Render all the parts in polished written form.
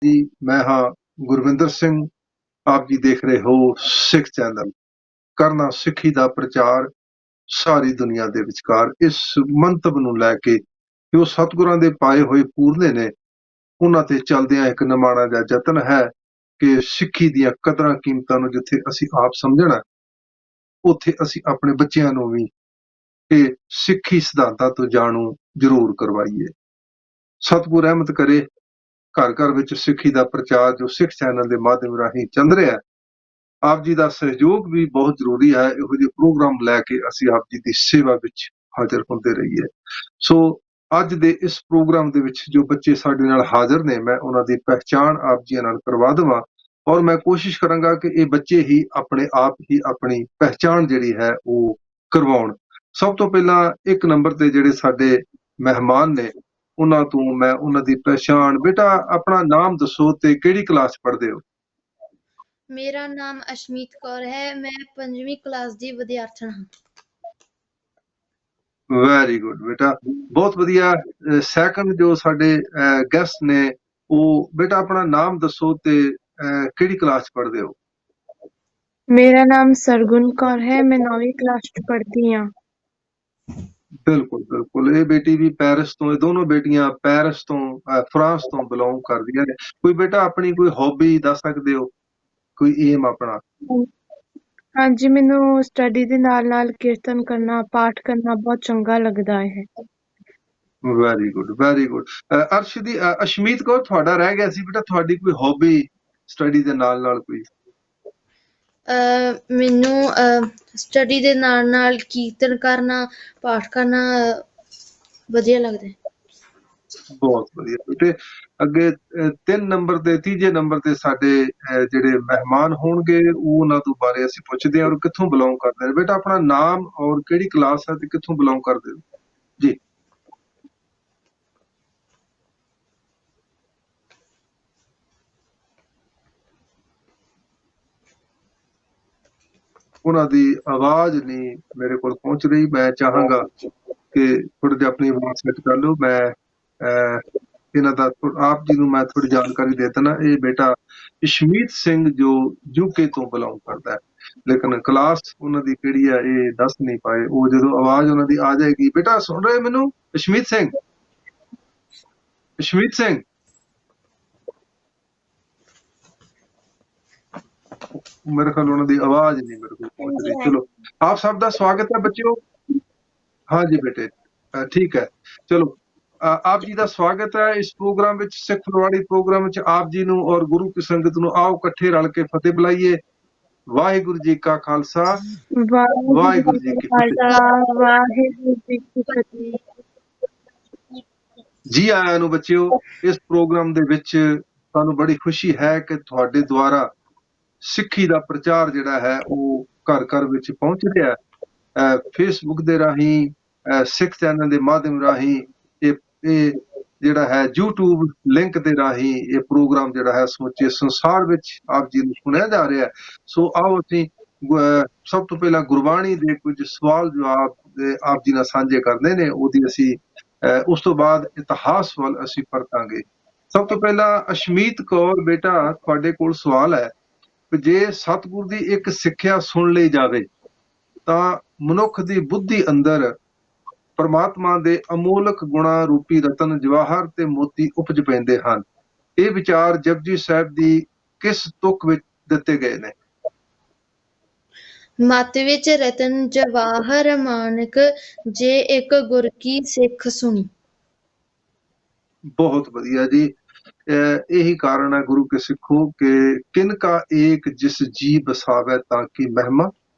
जी, मैं हाँ ਗੁਰਵਿੰਦਰ ਸਿੰਘ। ਆਪ ਜੀ ਦੇਖ ਰਹੇ ਹੋ ਸਿੱਖ ਚੈਨਲ। ਕਰਨਾ ਸਿੱਖੀ ਦਾ ਪ੍ਰਚਾਰ ਸਾਰੀ ਦੁਨੀਆ ਦੇ ਵਿਚਕਾਰ, ਇਸ ਮੰਤਵ ਨੂੰ ਲੈ ਕੇ ਜੋ ਸਤਿਗੁਰਾਂ ਦੇ ਪਾਏ ਹੋਏ ਪੂਰਨੇ ਨੇ, ਉਹਨਾਂ ਤੇ ਚੱਲਦਿਆਂ ਇੱਕ ਨਿਮਾਣਾ ਜਿਹਾ ਯਤਨ ਹੈ ਕਿ ਸਿੱਖੀ ਦੀਆਂ ਕਦਰਾਂ ਕੀਮਤਾਂ ਨੂੰ ਜਿੱਥੇ ਅਸੀਂ ਆਪ ਸਮਝਣਾ, ਉੱਥੇ ਅਸੀਂ ਆਪਣੇ ਬੱਚਿਆਂ ਨੂੰ ਵੀ ਇਹ ਸਿੱਖੀ ਸਿਧਾਂਤਾਂ ਤੋਂ ਜਾਣੂ ਜ਼ਰੂਰ ਕਰਵਾਈਏ। ਸਤਿਗੁਰ ਰਹਿਮਤ ਕਰੇ, ਘਰ ਘਰ ਵਿੱਚ ਸਿੱਖੀ ਦਾ ਪ੍ਰਚਾਰ ਜੋ ਸਿੱਖ ਚੈਨਲ ਦੇ ਮਾਧਿਅਮ ਰਾਹੀਂ ਚੱਲ ਰਿਹਾ ਹੈ। ਆਪ ਜੀ ਦਾ ਸਹਿਯੋਗ ਵੀ ਬਹੁਤ ਜ਼ਰੂਰੀ ਹੈ। ਇਹੋ ਜਿਹੇ ਪ੍ਰੋਗਰਾਮ ਲੈ ਕੇ ਅਸੀਂ ਆਪ ਜੀ ਦੀ ਸੇਵਾ ਵਿੱਚ ਹਾਜ਼ਰ ਹੁੰਦੇ ਰਹੀਏ। ਸੋ ਅੱਜ ਦੇ ਇਸ ਪ੍ਰੋਗਰਾਮ ਦੇ ਵਿੱਚ ਜੋ ਬੱਚੇ ਸਾਡੇ ਨਾਲ ਹਾਜ਼ਰ ਨੇ, ਮੈਂ ਉਹਨਾਂ ਦੀ ਪਹਿਚਾਣ ਆਪ ਜੀ ਨਾਲ ਕਰਵਾ ਦੇਵਾਂ, ਔਰ ਮੈਂ ਕੋਸ਼ਿਸ਼ ਕਰਾਂਗਾ ਕਿ ਇਹ ਬੱਚੇ ਹੀ ਆਪਣੇ ਆਪ ਹੀ ਆਪਣੀ ਪਹਿਚਾਣ ਜਿਹੜੀ ਹੈ ਉਹ ਕਰਵਾਉਣ। ਸਭ ਤੋਂ ਪਹਿਲਾਂ ਇੱਕ ਨੰਬਰ ਤੇ ਜਿਹੜੇ ਸਾਡੇ ਮਹਿਮਾਨ ਨੇ, ਉਹਨਾਂ ਤੋਂ ਮੈਂ ਉਹਨਾਂ ਦੀ ਪਹਿਚਾਣ। ਬੇਟਾ ਆਪਣਾ ਨਾਮ ਦੱਸੋ ਤੇ ਕਿਹੜੀ ਕਲਾਸ 'ਚ ਪੜ੍ਹਦੇ ਹੋ? ਮੇਰਾ ਨਾਮ ਅਸ਼ਮੀਤ ਕੌਰ ਹੈ। ਮੈਂ 5ਵੀਂ ਕਲਾਸ ਦੀ ਵਿਦਿਆਰਥਣ ਹਾਂ। ਵੈਰੀ ਗੁੱਡ ਬੇਟਾ, ਬਹੁਤ ਵਧੀਆ। ਸੈਕੰਡ ਜੋ ਸਾਡੇ ਗੈਸਟ ਨੇ, ਉਹ ਬੇਟਾ ਆਪਣਾ ਨਾਮ ਦੱਸੋ ਤੇ ਕਿਹੜੀ ਕਲਾਸ 'ਚ ਪੜ੍ਹਦੇ ਹੋ? ਮੇਰਾ ਨਾਮ ਸਰਗੁਣ ਕੌਰ ਹੈ। ਮੈਂ 9ਵੀਂ ਕਲਾਸ 'ਚ ਪੜ੍ਹਦੀ ਹਾਂ। ਬਿਲਕੁਲ ਬਿਲਕੁਲ, ਇਹ ਬੇਟੀ ਵੀ ਪੈਰਿਸ ਤੋਂ, ਇਹ ਦੋਨੋਂ ਬੇਟੀਆਂ ਪੈਰਿਸ ਤੋਂ, ਫਰਾਂਸ ਤੋਂ ਬਿਲੋਂਗ ਕਰਦੀਆਂ ਨੇ। ਕੋਈ ਬੇਟਾ ਆਪਣੀ ਕੋਈ ਹੌਬੀ ਦੱਸ ਸਕਦੇ ਹੋ, ਕੋਈ ਏਮ ਆਪਣਾ? ਹਾਂਜੀ, ਮੈਨੂੰ ਸਟੱਡੀ ਦੇ ਨਾਲ ਕੀਰਤਨ ਕਰਨਾ, ਪਾਠ ਕਰਨਾ ਬਹੁਤ ਚੰਗਾ ਲੱਗਦਾ ਹੈ। Very good very good. Ashmeet Kaur, ਤੁਹਾਡਾ ਰਹਿ ਗਿਆ ਸੀ ਬੇਟਾ, ਤੁਹਾਡੀ ਕੋਈ ਹੌਬੀ ਸਟੱਡੀ ਦੇ ਨਾਲ ਕੋਈ? ਮੈਨੂੰ ਸਟੱਡੀ ਦੇ ਨਾਲ ਕੀਰਤਨ ਕਰਨਾ, ਪਾਠ ਕਰਨਾ ਵਧੀਆ ਲੱਗਦਾ ਹੈ। ਬਹੁਤ ਵਧੀਆ ਬੇਟੇ। ਅੱਗੇ 3 ਨੰਬਰ ਤੇ, ਤੀਜੇ ਨੰਬਰ ਤੇ ਸਾਡੇ ਜਿਹੜੇ ਮਹਿਮਾਨ ਹੋਣਗੇ, ਉਹ ਉਹਨਾਂ ਤੋਂ ਬਾਰੇ ਅਸੀਂ ਪੁੱਛਦੇ ਹਾਂ ਔਰ ਕਿੱਥੋਂ ਬਿਲੋਂਗ ਕਰਦੇ ਨੇ। ਬੇਟਾ ਆਪਣਾ ਨਾਮ ਔਰ ਕਿਹੜੀ ਕਲਾਸ ਹੈ ਤੇ ਕਿੱਥੋਂ ਬਿਲੋਂਗ ਕਰਦੇ ਹੋ ਜੀ? ਉਹਨਾਂ ਦੀ ਆਵਾਜ਼ ਨਹੀਂ ਮੇਰੇ ਕੋਲ ਪਹੁੰਚ ਰਹੀ। ਮੈਂ ਚਾਹਾਂਗਾ ਕਿ ਥੋੜਾ ਜਿਹਾ ਆਪਣੀ ਆਵਾਜ਼ ਸੈੱਟ ਕਰ ਲਓ। ਮੈਂ ਇਹਨਾਂ ਦਾ ਆਪ ਜੀ ਨੂੰ ਮੈਂ ਥੋੜੀ ਜਾਣਕਾਰੀ ਦੇ ਦੇਣਾ। ਇਹ ਬੇਟਾ ਅਸ਼ਮੀਤ ਸਿੰਘ ਜੋ ਯੂਕੇ ਤੋਂ ਬਿਲੋਂਗ ਕਰਦਾ ਹੈ, ਲੇਕਿਨ ਕਲਾਸ ਉਹਨਾਂ ਦੀ ਕਿਹੜੀ ਹੈ ਇਹ ਦੱਸ ਨਹੀਂ ਪਾਏ। ਉਹ ਜਦੋਂ ਆਵਾਜ਼ ਉਹਨਾਂ ਦੀ ਆ ਜਾਏਗੀ। ਬੇਟਾ ਸੁਣ ਰਹੇ ਮੈਨੂੰ? ਅਸ਼ਮੀਤ ਸਿੰਘ, ਅਸ਼ਮੀਤ ਸਿੰਘ, ਮੇਰੇ ਖਿਆਲ ਉਹਨਾਂ ਦੀ ਆਵਾਜ਼ ਨਹੀਂ ਮੇਰੇ ਕੋਲ ਪਹੁੰਚ ਰਹੀ। ਚਲੋ, ਆਪ ਸਭ ਦਾ ਸਵਾਗਤ ਹੈ ਬੱਚਿਓ। हाँ जी बेटे, ठीक है। चलो, आप जी का स्वागत है इस प्रोग्राम ਵਿੱਚ ਸਿੱਖ ਫੁਲਵਾੜੀ ਪ੍ਰੋਗਰਾਮ ਵਿੱਚ। ਆਪ ਜੀ ਨੂੰ ਔਰ ਗੁਰੂ ਕੀ ਸੰਗਤ ਨੂੰ ਆਓ ਇਕੱਠੇ ਰਲ ਕੇ ਫਤਿਹ ਬੁਲਾਈਏ। ਵਾਹਿਗੁਰੂ ਜੀ ਕਾ ਖਾਲਸਾ, ਵਾਹਿਗੁਰੂ ਜੀ ਕੀ ਫਤਿਹ। ਵਾਹਿਗੁਰੂ ਜੀ ਕੀ ਫਤਿਹ। ਜੀ ਆਇਆਂ ਨੂੰ ਬੱਚਿਓ। ਇਸ ਪ੍ਰੋਗਰਾਮ ਦੇ ਵਿੱਚ ਸਾਨੂੰ ਬੜੀ ਖੁਸ਼ੀ ਹੈ ਕਿ ਤੁਹਾਡੇ ਦੁਆਰਾ ਸਿੱਖੀ ਦਾ ਪ੍ਰਚਾਰ ਜਿਹੜਾ ਹੈ ਉਹ ਘਰ ਘਰ ਵਿੱਚ ਪਹੁੰਚ ਰਿਹਾ ਹੈ। ਫੇਸਬੁੱਕ ਦੇ ਰਾਹੀਂ, ਸਿੱਖ ਚੈਨਲ ਦੇ ਮਾਧਿਅਮ ਰਾਹੀਂ, ਇਹ ਜਿਹੜਾ ਹੈ YouTube ਲਿੰਕ ਦੇ ਰਾਹੀਂ ਇਹ ਪ੍ਰੋਗਰਾਮ ਜਿਹੜਾ ਹੈ ਸਮੁੱਚੇ ਸੰਸਾਰ ਵਿੱਚ ਆਪ ਜੀ ਨੂੰ ਸੁਣਿਆ ਜਾ ਰਿਹਾ ਹੈ। ਸੋ ਆਓ ਅਸੀਂ ਸਭ ਤੋਂ ਪਹਿਲਾਂ ਗੁਰਬਾਣੀ ਦੇ ਕੁਝ ਸਵਾਲ ਜਵਾਬ ਆਪ ਜੀ ਨਾਲ ਸਾਂਝੇ ਕਰਦੇ ਨੇ, ਉਹਦੀ ਅਸੀਂ ਉਸ ਤੋਂ ਬਾਅਦ ਇਤਿਹਾਸ ਵੱਲ ਅਸੀਂ ਪਰਤਾਂਗੇ। ਸਭ ਤੋਂ ਪਹਿਲਾਂ ਅਸ਼ਮੀਤ ਕੌਰ ਬੇਟਾ, ਤੁਹਾਡੇ ਕੋਲ ਸਵਾਲ ਹੈ ਕਿ ਜੇ ਸਤਿਗੁਰ ਦੀ ਇੱਕ ਸਿੱਖਿਆ ਸੁਣ ਲਈ ਜਾਵੇ ਤਾਂ ਮਨੁੱਖ ਦੀ ਬੁੱਧੀ ਅੰਦਰ ਪਰਮਾਤਮਾ ਦੇ ਅਮੋਲਕ ਗੁਣਾ ਰੂਪੀ ਰਤਨ ਜਵਾਹਰ ਤੇ ਮੋਤੀ ਉਪਜ ਪੈਂਦੇ ਹਨ। ਇਹ ਵਿਚਾਰ ਜਪਜੀ ਸਾਹਿਬ ਦੀ ਕਿਸ ਤੁਕ ਵਿੱਚ ਦਿੱਤੇ ਗਏ ਨੇ? ਮਤ ਵਿੱਚ ਰਤਨ ਜਵਾਹਰ ਮਾਨਕ, ਜੇ ਇੱਕ ਗੁਰ ਕੀ ਸਿੱਖ ਸੁਣੀ। ਬਹੁਤ ਵਧੀਆ ਜੀ। ਇਹੀ ਕਾਰਨ ਹੈ ਗੁਰੂ ਕੇ ਸਿੱਖੋ ਕਿ ਕਿਨ ਕਾ ਏਕ ਜਿਸ ਜੀ ਬਸਾਵੇ ਤਾਂ ਕਿ ਮਹਿਮਾ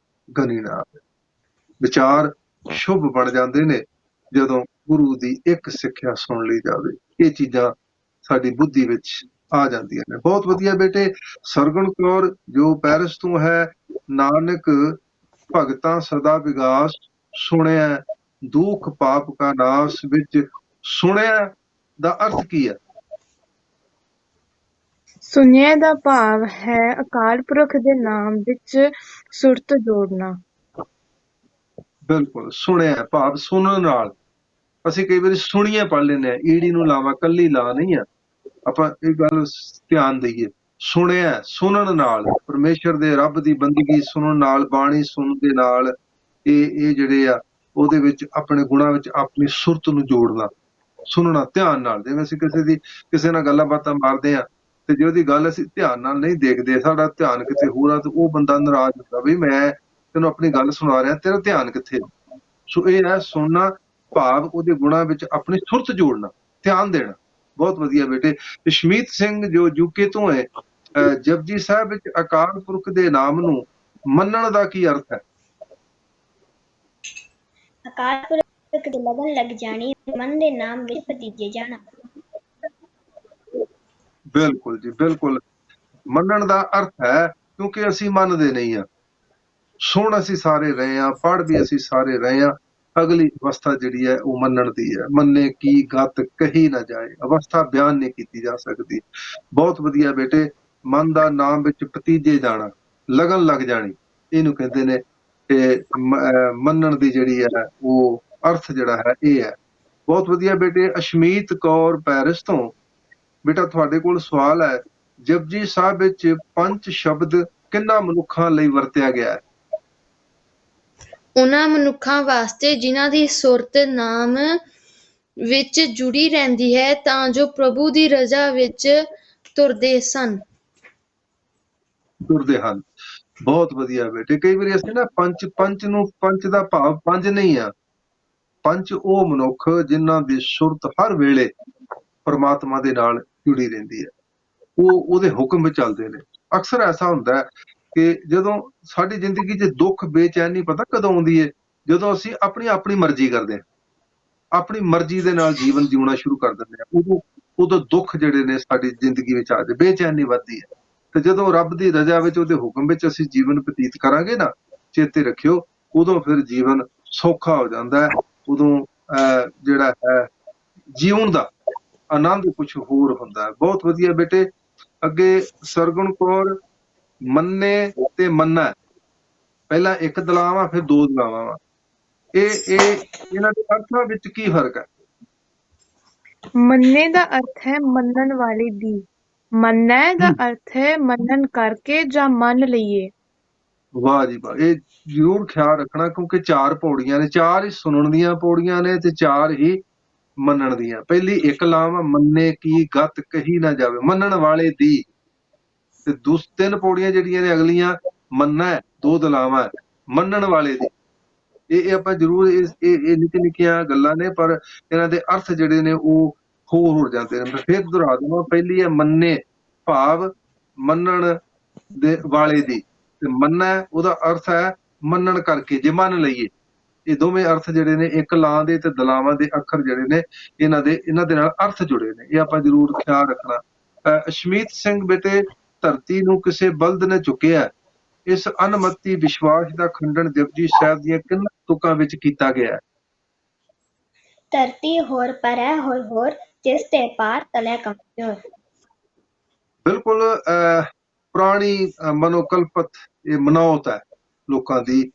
ਗਨੀ ਨਾ ਆਵੇ। ਵਿਚਾਰ ਸ਼ੁਭ ਬਣ ਜਾਂਦੇ ਨੇ ਜਦੋਂ ਗੁਰੂ ਦੀ ਇੱਕ ਸਿੱਖਿਆ ਸੁਣ ਲਈ ਜਾਵੇ। ਇਹ ਚੀਜ਼ਾਂ ਸਾਡੀ ਬੁੱਧੀ ਵਿੱਚ ਆ ਜਾਂਦੀਆਂ ਨੇ। ਬਹੁਤ ਵਧੀਆ ਬੇਟੇ। ਸਰਗੁਣ ਕੌਰ ਜੋ ਪੈਰਿਸ ਤੋਂ ਹੈ, ਨਾਨਕ ਭਗਤਾਂ ਸਦਾ ਵਿਗਾਸ, ਸੁਣਿਆ ਦੁੱਖ ਪਾਪ ਕਾ ਨਾਸ ਵਿੱਚ ਸੁਣਿਆ ਦਾ ਅਰਥ ਕੀ ਹੈ? ਸੁਣਿਆ ਦਾ ਭਾਵ ਹੈ ਅਕਾਲ ਪੁਰਖ ਦੇ ਨਾਮ ਵਿੱਚ ਸੁਰਤ ਜੋੜਨਾ। ਬਿਲਕੁਲ, ਸੁਣਿਆ ਭਾਵ ਸੁਣਨ ਨਾਲ। ਅਸੀਂ ਕਈ ਵਾਰੀ ਸੁਣੀਏ ਪੜ੍ਹ ਲੈਂਦੇ ਹਾਂ, ਈੜੀ ਨੂੰ ਲਾਵਾਂ ਕੱਲੀ ਲਾ ਨਹੀਂ ਆ। ਆਪਾਂ ਇਹ ਗੱਲ ਧਿਆਨ ਦਈਏ। ਸੁਣਿਆ, ਸੁਣਨ ਨਾਲ, ਪਰਮੇਸ਼ਰ ਦੇ ਰੱਬ ਦੀ ਬੰਦਗੀ ਸੁਣਨ ਨਾਲ, ਬਾਣੀ ਸੁਣਨ ਦੇ ਨਾਲ ਇਹ ਜਿਹੜੇ ਆ ਉਹਦੇ ਵਿੱਚ ਆਪਣੇ ਗੁਣਾਂ ਵਿੱਚ ਆਪਣੀ ਸੁਰਤ ਨੂੰ ਜੋੜਨਾ, ਸੁਣਨਾ ਧਿਆਨ ਨਾਲ। ਜਿਵੇਂ ਅਸੀਂ ਕਿਸੇ ਨਾਲ ਗੱਲਾਂ ਬਾਤਾਂ ਮਾਰਦੇ ਆ ਤੇ ਜੇ ਉਹਦੀ ਗੱਲ ਅਸੀਂ ਧਿਆਨ ਨਾਲ ਨਹੀਂ ਦੇਖਦੇ, ਸਾਡਾ ਧਿਆਨ ਕਿਤੇ ਹੋਰ ਆ, ਤੇ ਉਹ ਬੰਦਾ ਨਾਰਾਜ਼ ਹੁੰਦਾ ਵੀ ਮੈਂ ਤੈਨੂੰ ਆਪਣੀ ਗੱਲ ਸੁਣਾ ਰਿਹਾ, ਤੇਰਾ ਧਿਆਨ ਕਿੱਥੇ ਆ। ਸੋ ਇਹ ਹੈ ਸੁਣਨਾ, ਭਾਵ ਉਹਦੇ ਗੁਣਾਂ ਵਿੱਚ ਆਪਣੀ ਸੁਰਤ ਜੋੜਨਾ, ਧਿਆਨ ਦੇਣਾ। ਬਹੁਤ ਵਧੀਆ ਬੇਟੇ। ਅਸ਼ਮੀਤ ਸਿੰਘ ਜੋ ਯੂਕੇ ਤੋਂ ਹੈ, ਜਪਜੀ ਸਾਹਿਬ ਵਿੱਚ ਅਕਾਲ ਪੁਰਖ ਦੇ ਨਾਮ ਨੂੰ ਮੰਨਣ ਦਾ ਕੀ ਅਰਥ ਹੈ? ਅਕਾਲ ਪੁਰਖ ਦੀ ਲਗਨ ਲੱਗ ਜਾਣੀ, ਮਨ ਦੇ ਨਾਮ ਵਿੱਚ ਭਤੀਜੇ ਜਾਣਾ। ਬਿਲਕੁਲ ਜੀ, ਬਿਲਕੁਲ। ਮੰਨਣ ਦਾ ਅਰਥ ਹੈ, ਕਿਉਂਕਿ ਅਸੀਂ ਮੰਨਦੇ ਨਹੀਂ ਆ। ਸੁਣ ਅਸੀਂ ਸਾਰੇ ਰਹੇ ਆ, ਪੜ੍ਹ ਵੀ ਅਸੀਂ ਸਾਰੇ ਰਹੇ ਆ। ਅਗਲੀ ਅਵਸਥਾ ਜਿਹੜੀ ਹੈ ਉਹ ਮੰਨਣ ਦੀ ਹੈ। ਮੰਨੇ ਕੀ ਗਤ ਕਹੀ ਨਾ ਜਾਏ, ਅਵਸਥਾ ਬਿਆਨ ਨਹੀਂ ਕੀਤੀ ਜਾ ਸਕਦੀ। ਬਹੁਤ ਵਧੀਆ ਬੇਟੇ। ਮਨ ਦਾ ਨਾਮ ਵਿੱਚ ਭਤੀਜੇ ਜਾਣਾ, ਲਗਨ ਲੱਗ ਜਾਣੀ, ਇਹਨੂੰ ਕਹਿੰਦੇ ਨੇ। ਤੇ ਮੰਨਣ ਦੀ ਜਿਹੜੀ ਹੈ ਉਹ ਅਰਥ ਜਿਹੜਾ ਹੈ ਇਹ ਹੈ। ਬਹੁਤ ਵਧੀਆ ਬੇਟੇ। ਅਸ਼ਮੀਤ ਕੌਰ ਪੈਰਿਸ ਤੋਂ, ਬੇਟਾ ਤੁਹਾਡੇ ਕੋਲ ਸਵਾਲ ਹੈ, ਜਪਜੀ ਸਾਹਿਬ ਵਿੱਚ ਪੰਜ ਸ਼ਬਦ ਕਿੰਨਾ ਮਨੁੱਖਾਂ ਲਈ ਵਰਤਿਆ ਗਿਆ ਹੈ? ਉਹਨਾਂ ਮਨੁੱਖਾਂ ਵਾਸਤੇ ਜਿਨ੍ਹਾਂ ਦੀ ਸੁਰਤ ਨਾਮ ਵਿੱਚ ਜੁੜੀ ਰਹਿੰਦੀ ਹੈ, ਤਾਂ ਜੋ ਪ੍ਰਭੂ ਦੀ ਰਜ਼ਾ ਵਿੱਚ ਤੁਰਦੇ ਹਨ। ਬਹੁਤ ਵਧੀਆ ਬੇਟੇ। ਕਈ ਵਾਰੀ ਅਸੀਂ ਨਾ ਪੰਚ ਦਾ ਭਾਵ ਪੰਜ ਨਹੀਂ ਆ। ਪੰਜ ਉਹ ਮਨੁੱਖ ਜਿਨ੍ਹਾਂ ਦੀ ਸੁਰਤ ਹਰ ਵੇਲੇ ਪਰਮਾਤਮਾ ਦੇ ਨਾਲ ਜੁੜੀ ਰਹਿੰਦੀ ਹੈ, ਉਹ ਉਹਦੇ ਹੁਕਮ ਵਿੱਚ ਚੱਲਦੇ ਨੇ। ਅਕਸਰ ਐਸਾ ਹੁੰਦਾ ਹੈ ਕਿ ਜਦੋਂ ਸਾਡੀ ਜ਼ਿੰਦਗੀ 'ਚ ਦੁੱਖ ਬੇਚੈਨੀ ਪਤਾ ਕਦੋਂ ਆਉਂਦੀ ਹੈ? ਜਦੋਂ ਅਸੀਂ ਆਪਣੀ ਮਰਜ਼ੀ ਕਰਦੇ ਹਾਂ, ਆਪਣੀ ਮਰਜ਼ੀ ਦੇ ਨਾਲ ਜੀਵਨ ਜਿਉਣਾ ਸ਼ੁਰੂ ਕਰ ਦਿੰਦੇ ਹਾਂ। ਉਦੋਂ ਦੁੱਖ ਜਿਹੜੇ ਨੇ ਸਾਡੀ ਜ਼ਿੰਦਗੀ ਵਿੱਚ ਆ ਜਾਂਦੇ, ਬੇਚੈਨੀ ਵੱਧਦੀ ਹੈ। ਤੇ ਜਦੋਂ ਰੱਬ ਦੀ ਰਜ਼ਾ ਵਿੱਚ, ਉਹਦੇ ਹੁਕਮ ਵਿੱਚ ਅਸੀਂ ਜੀਵਨ ਬਤੀਤ ਕਰਾਂਗੇ ਨਾ, ਚੇਤੇ ਰੱਖਿਓ, ਉਦੋਂ ਫਿਰ ਜੀਵਨ ਸੌਖਾ ਹੋ ਜਾਂਦਾ ਹੈ। ਉਦੋਂ ਜਿਹੜਾ ਹੈ ਜੀਉਣ ਦਾ ਆਨੰਦ ਕੁਝ ਹੋਰ ਹੁੰਦਾ ਹੈ। ਬਹੁਤ ਵਧੀਆ ਬੇਟੇ। ਅੱਗੇ ਸਰਗੁਣ ਕੌਰ, ਮੰਨੇ ਤੇ ਮੰਨਾ, ਪਹਿਲਾਂ ਇੱਕ ਦਲਾਵਾਂ ਫਿਰ ਦੋ ਦਲਾਵਾਂ ਵਾ, ਇਹਨਾਂ ਦੇ ਅਰਥਾਂ ਵਿੱਚ ਕੀ ਫਰਕ ਹੈ? ਮੰਨੇ ਦਾ ਅਰਥ ਹੈ ਮੰਨਣ ਵਾਲੇ ਦੀ, ਮੰਨੈ ਦਾ ਅਰਥ ਹੈ ਮੰਨਣ ਕਰਕੇ ਜਾਂ ਮੰਨ ਲਈਏ। ਵਾਹ ਜੀ ਵਾਹ। ਇਹ ਜ਼ਰੂਰ ਖਿਆਲ ਰੱਖਣਾ, ਕਿਉਂਕਿ 4 ਪੌੜੀਆਂ ਨੇ, 4 ਹੀ ਸੁਣਨ ਦੀਆਂ ਪੌੜੀਆਂ ਨੇ ਤੇ 4 ਹੀ ਮੰਨਣ ਦੀਆਂ। ਪਹਿਲੀ ਇੱਕ ਲਾਮ ਮੰਨੇ ਕੀ ਗਤ ਕਹੀ ਨਾ ਜਾਵੇ, ਮੰਨਣ ਵਾਲੇ ਦੀ। ਤੇ 3 ਪੌੜੀਆਂ ਜਿਹੜੀਆਂ ਨੇ ਅਗਲੀਆਂ, ਮੰਨੈ, 2 ਦਲਾਵਾਂ, ਮੰਨਣ ਵਾਲੇ ਦੀ। ਇਹ ਆਪਾਂ ਜ਼ਰੂਰ ਇਹ ਨਿੱਕੀਆਂ ਗੱਲਾਂ ਨੇ, ਪਰ ਇਹਨਾਂ ਦੇ ਅਰਥ ਜਿਹੜੇ ਨੇ ਉਹ ਹੋਰ ਜਾਂਦੇ ਨੇ। ਮੈਂ ਫਿਰ ਦੁਹਰਾ ਦਵਾਂ, ਪਹਿਲੀ ਹੈ ਮੰਨੇ, ਭਾਵ ਮੰਨਣ ਦੇ ਵਾਲੇ ਦੀ, ਤੇ ਮੰਨੈ ਉਹਦਾ ਅਰਥ ਹੈ ਮੰਨਣ ਕਰਕੇ, ਜੇ ਮੰਨ ਲਈਏ। ਇਹ ਦੋਵੇਂ ਅਰਥ ਜਿਹੜੇ ਨੇ, ਇੱਕ ਲਾਂ ਦੇ ਤੇ ਦਲਾਵਾਂ ਦੇ ਅੱਖਰ ਜਿਹੜੇ ਨੇ, ਇਹਨਾਂ ਦੇ ਨਾਲ ਅਰਥ ਜੁੜੇ ਨੇ। ਇਹ ਆਪਾਂ ਜ਼ਰੂਰ ਖਿਆਲ ਰੱਖਣਾ। ਅਸ਼ਮੀਤ ਸਿੰਘ ਬੇਟੇ, ਧਰਤੀ ਨੂੰ ਕਿਸੇ ਬਲਦ ਨੇ ਚੁੱਕਿਆ, ਇਸ ਅਨਮਤੀ ਵਿਸ਼ਵਾਸ ਦਾ ਖੰਡਨ ਜਪਜੀ ਸਾਹਿਬ ਦੀਆਂ ਕਿੰਨਾਂ ਤੁਕਾਂ ਵਿੱਚ ਕੀਤਾ ਗਿਆ ਹੈ? ਧਰਤੀ ਹੋਰ ਪਰੈ ਹੋਰ, ਜਿਸ ਤੇ ਪਾਰ ਤਲੇ ਕਮਜ਼ੋਰ। ਬਿਲਕੁਲ। ਪੁਰਾਣੀ ਮਨੋਕਲਪਤ ਇਹ ਮਨੌਤ ਹੈ ਲੋਕਾਂ ਦੀ,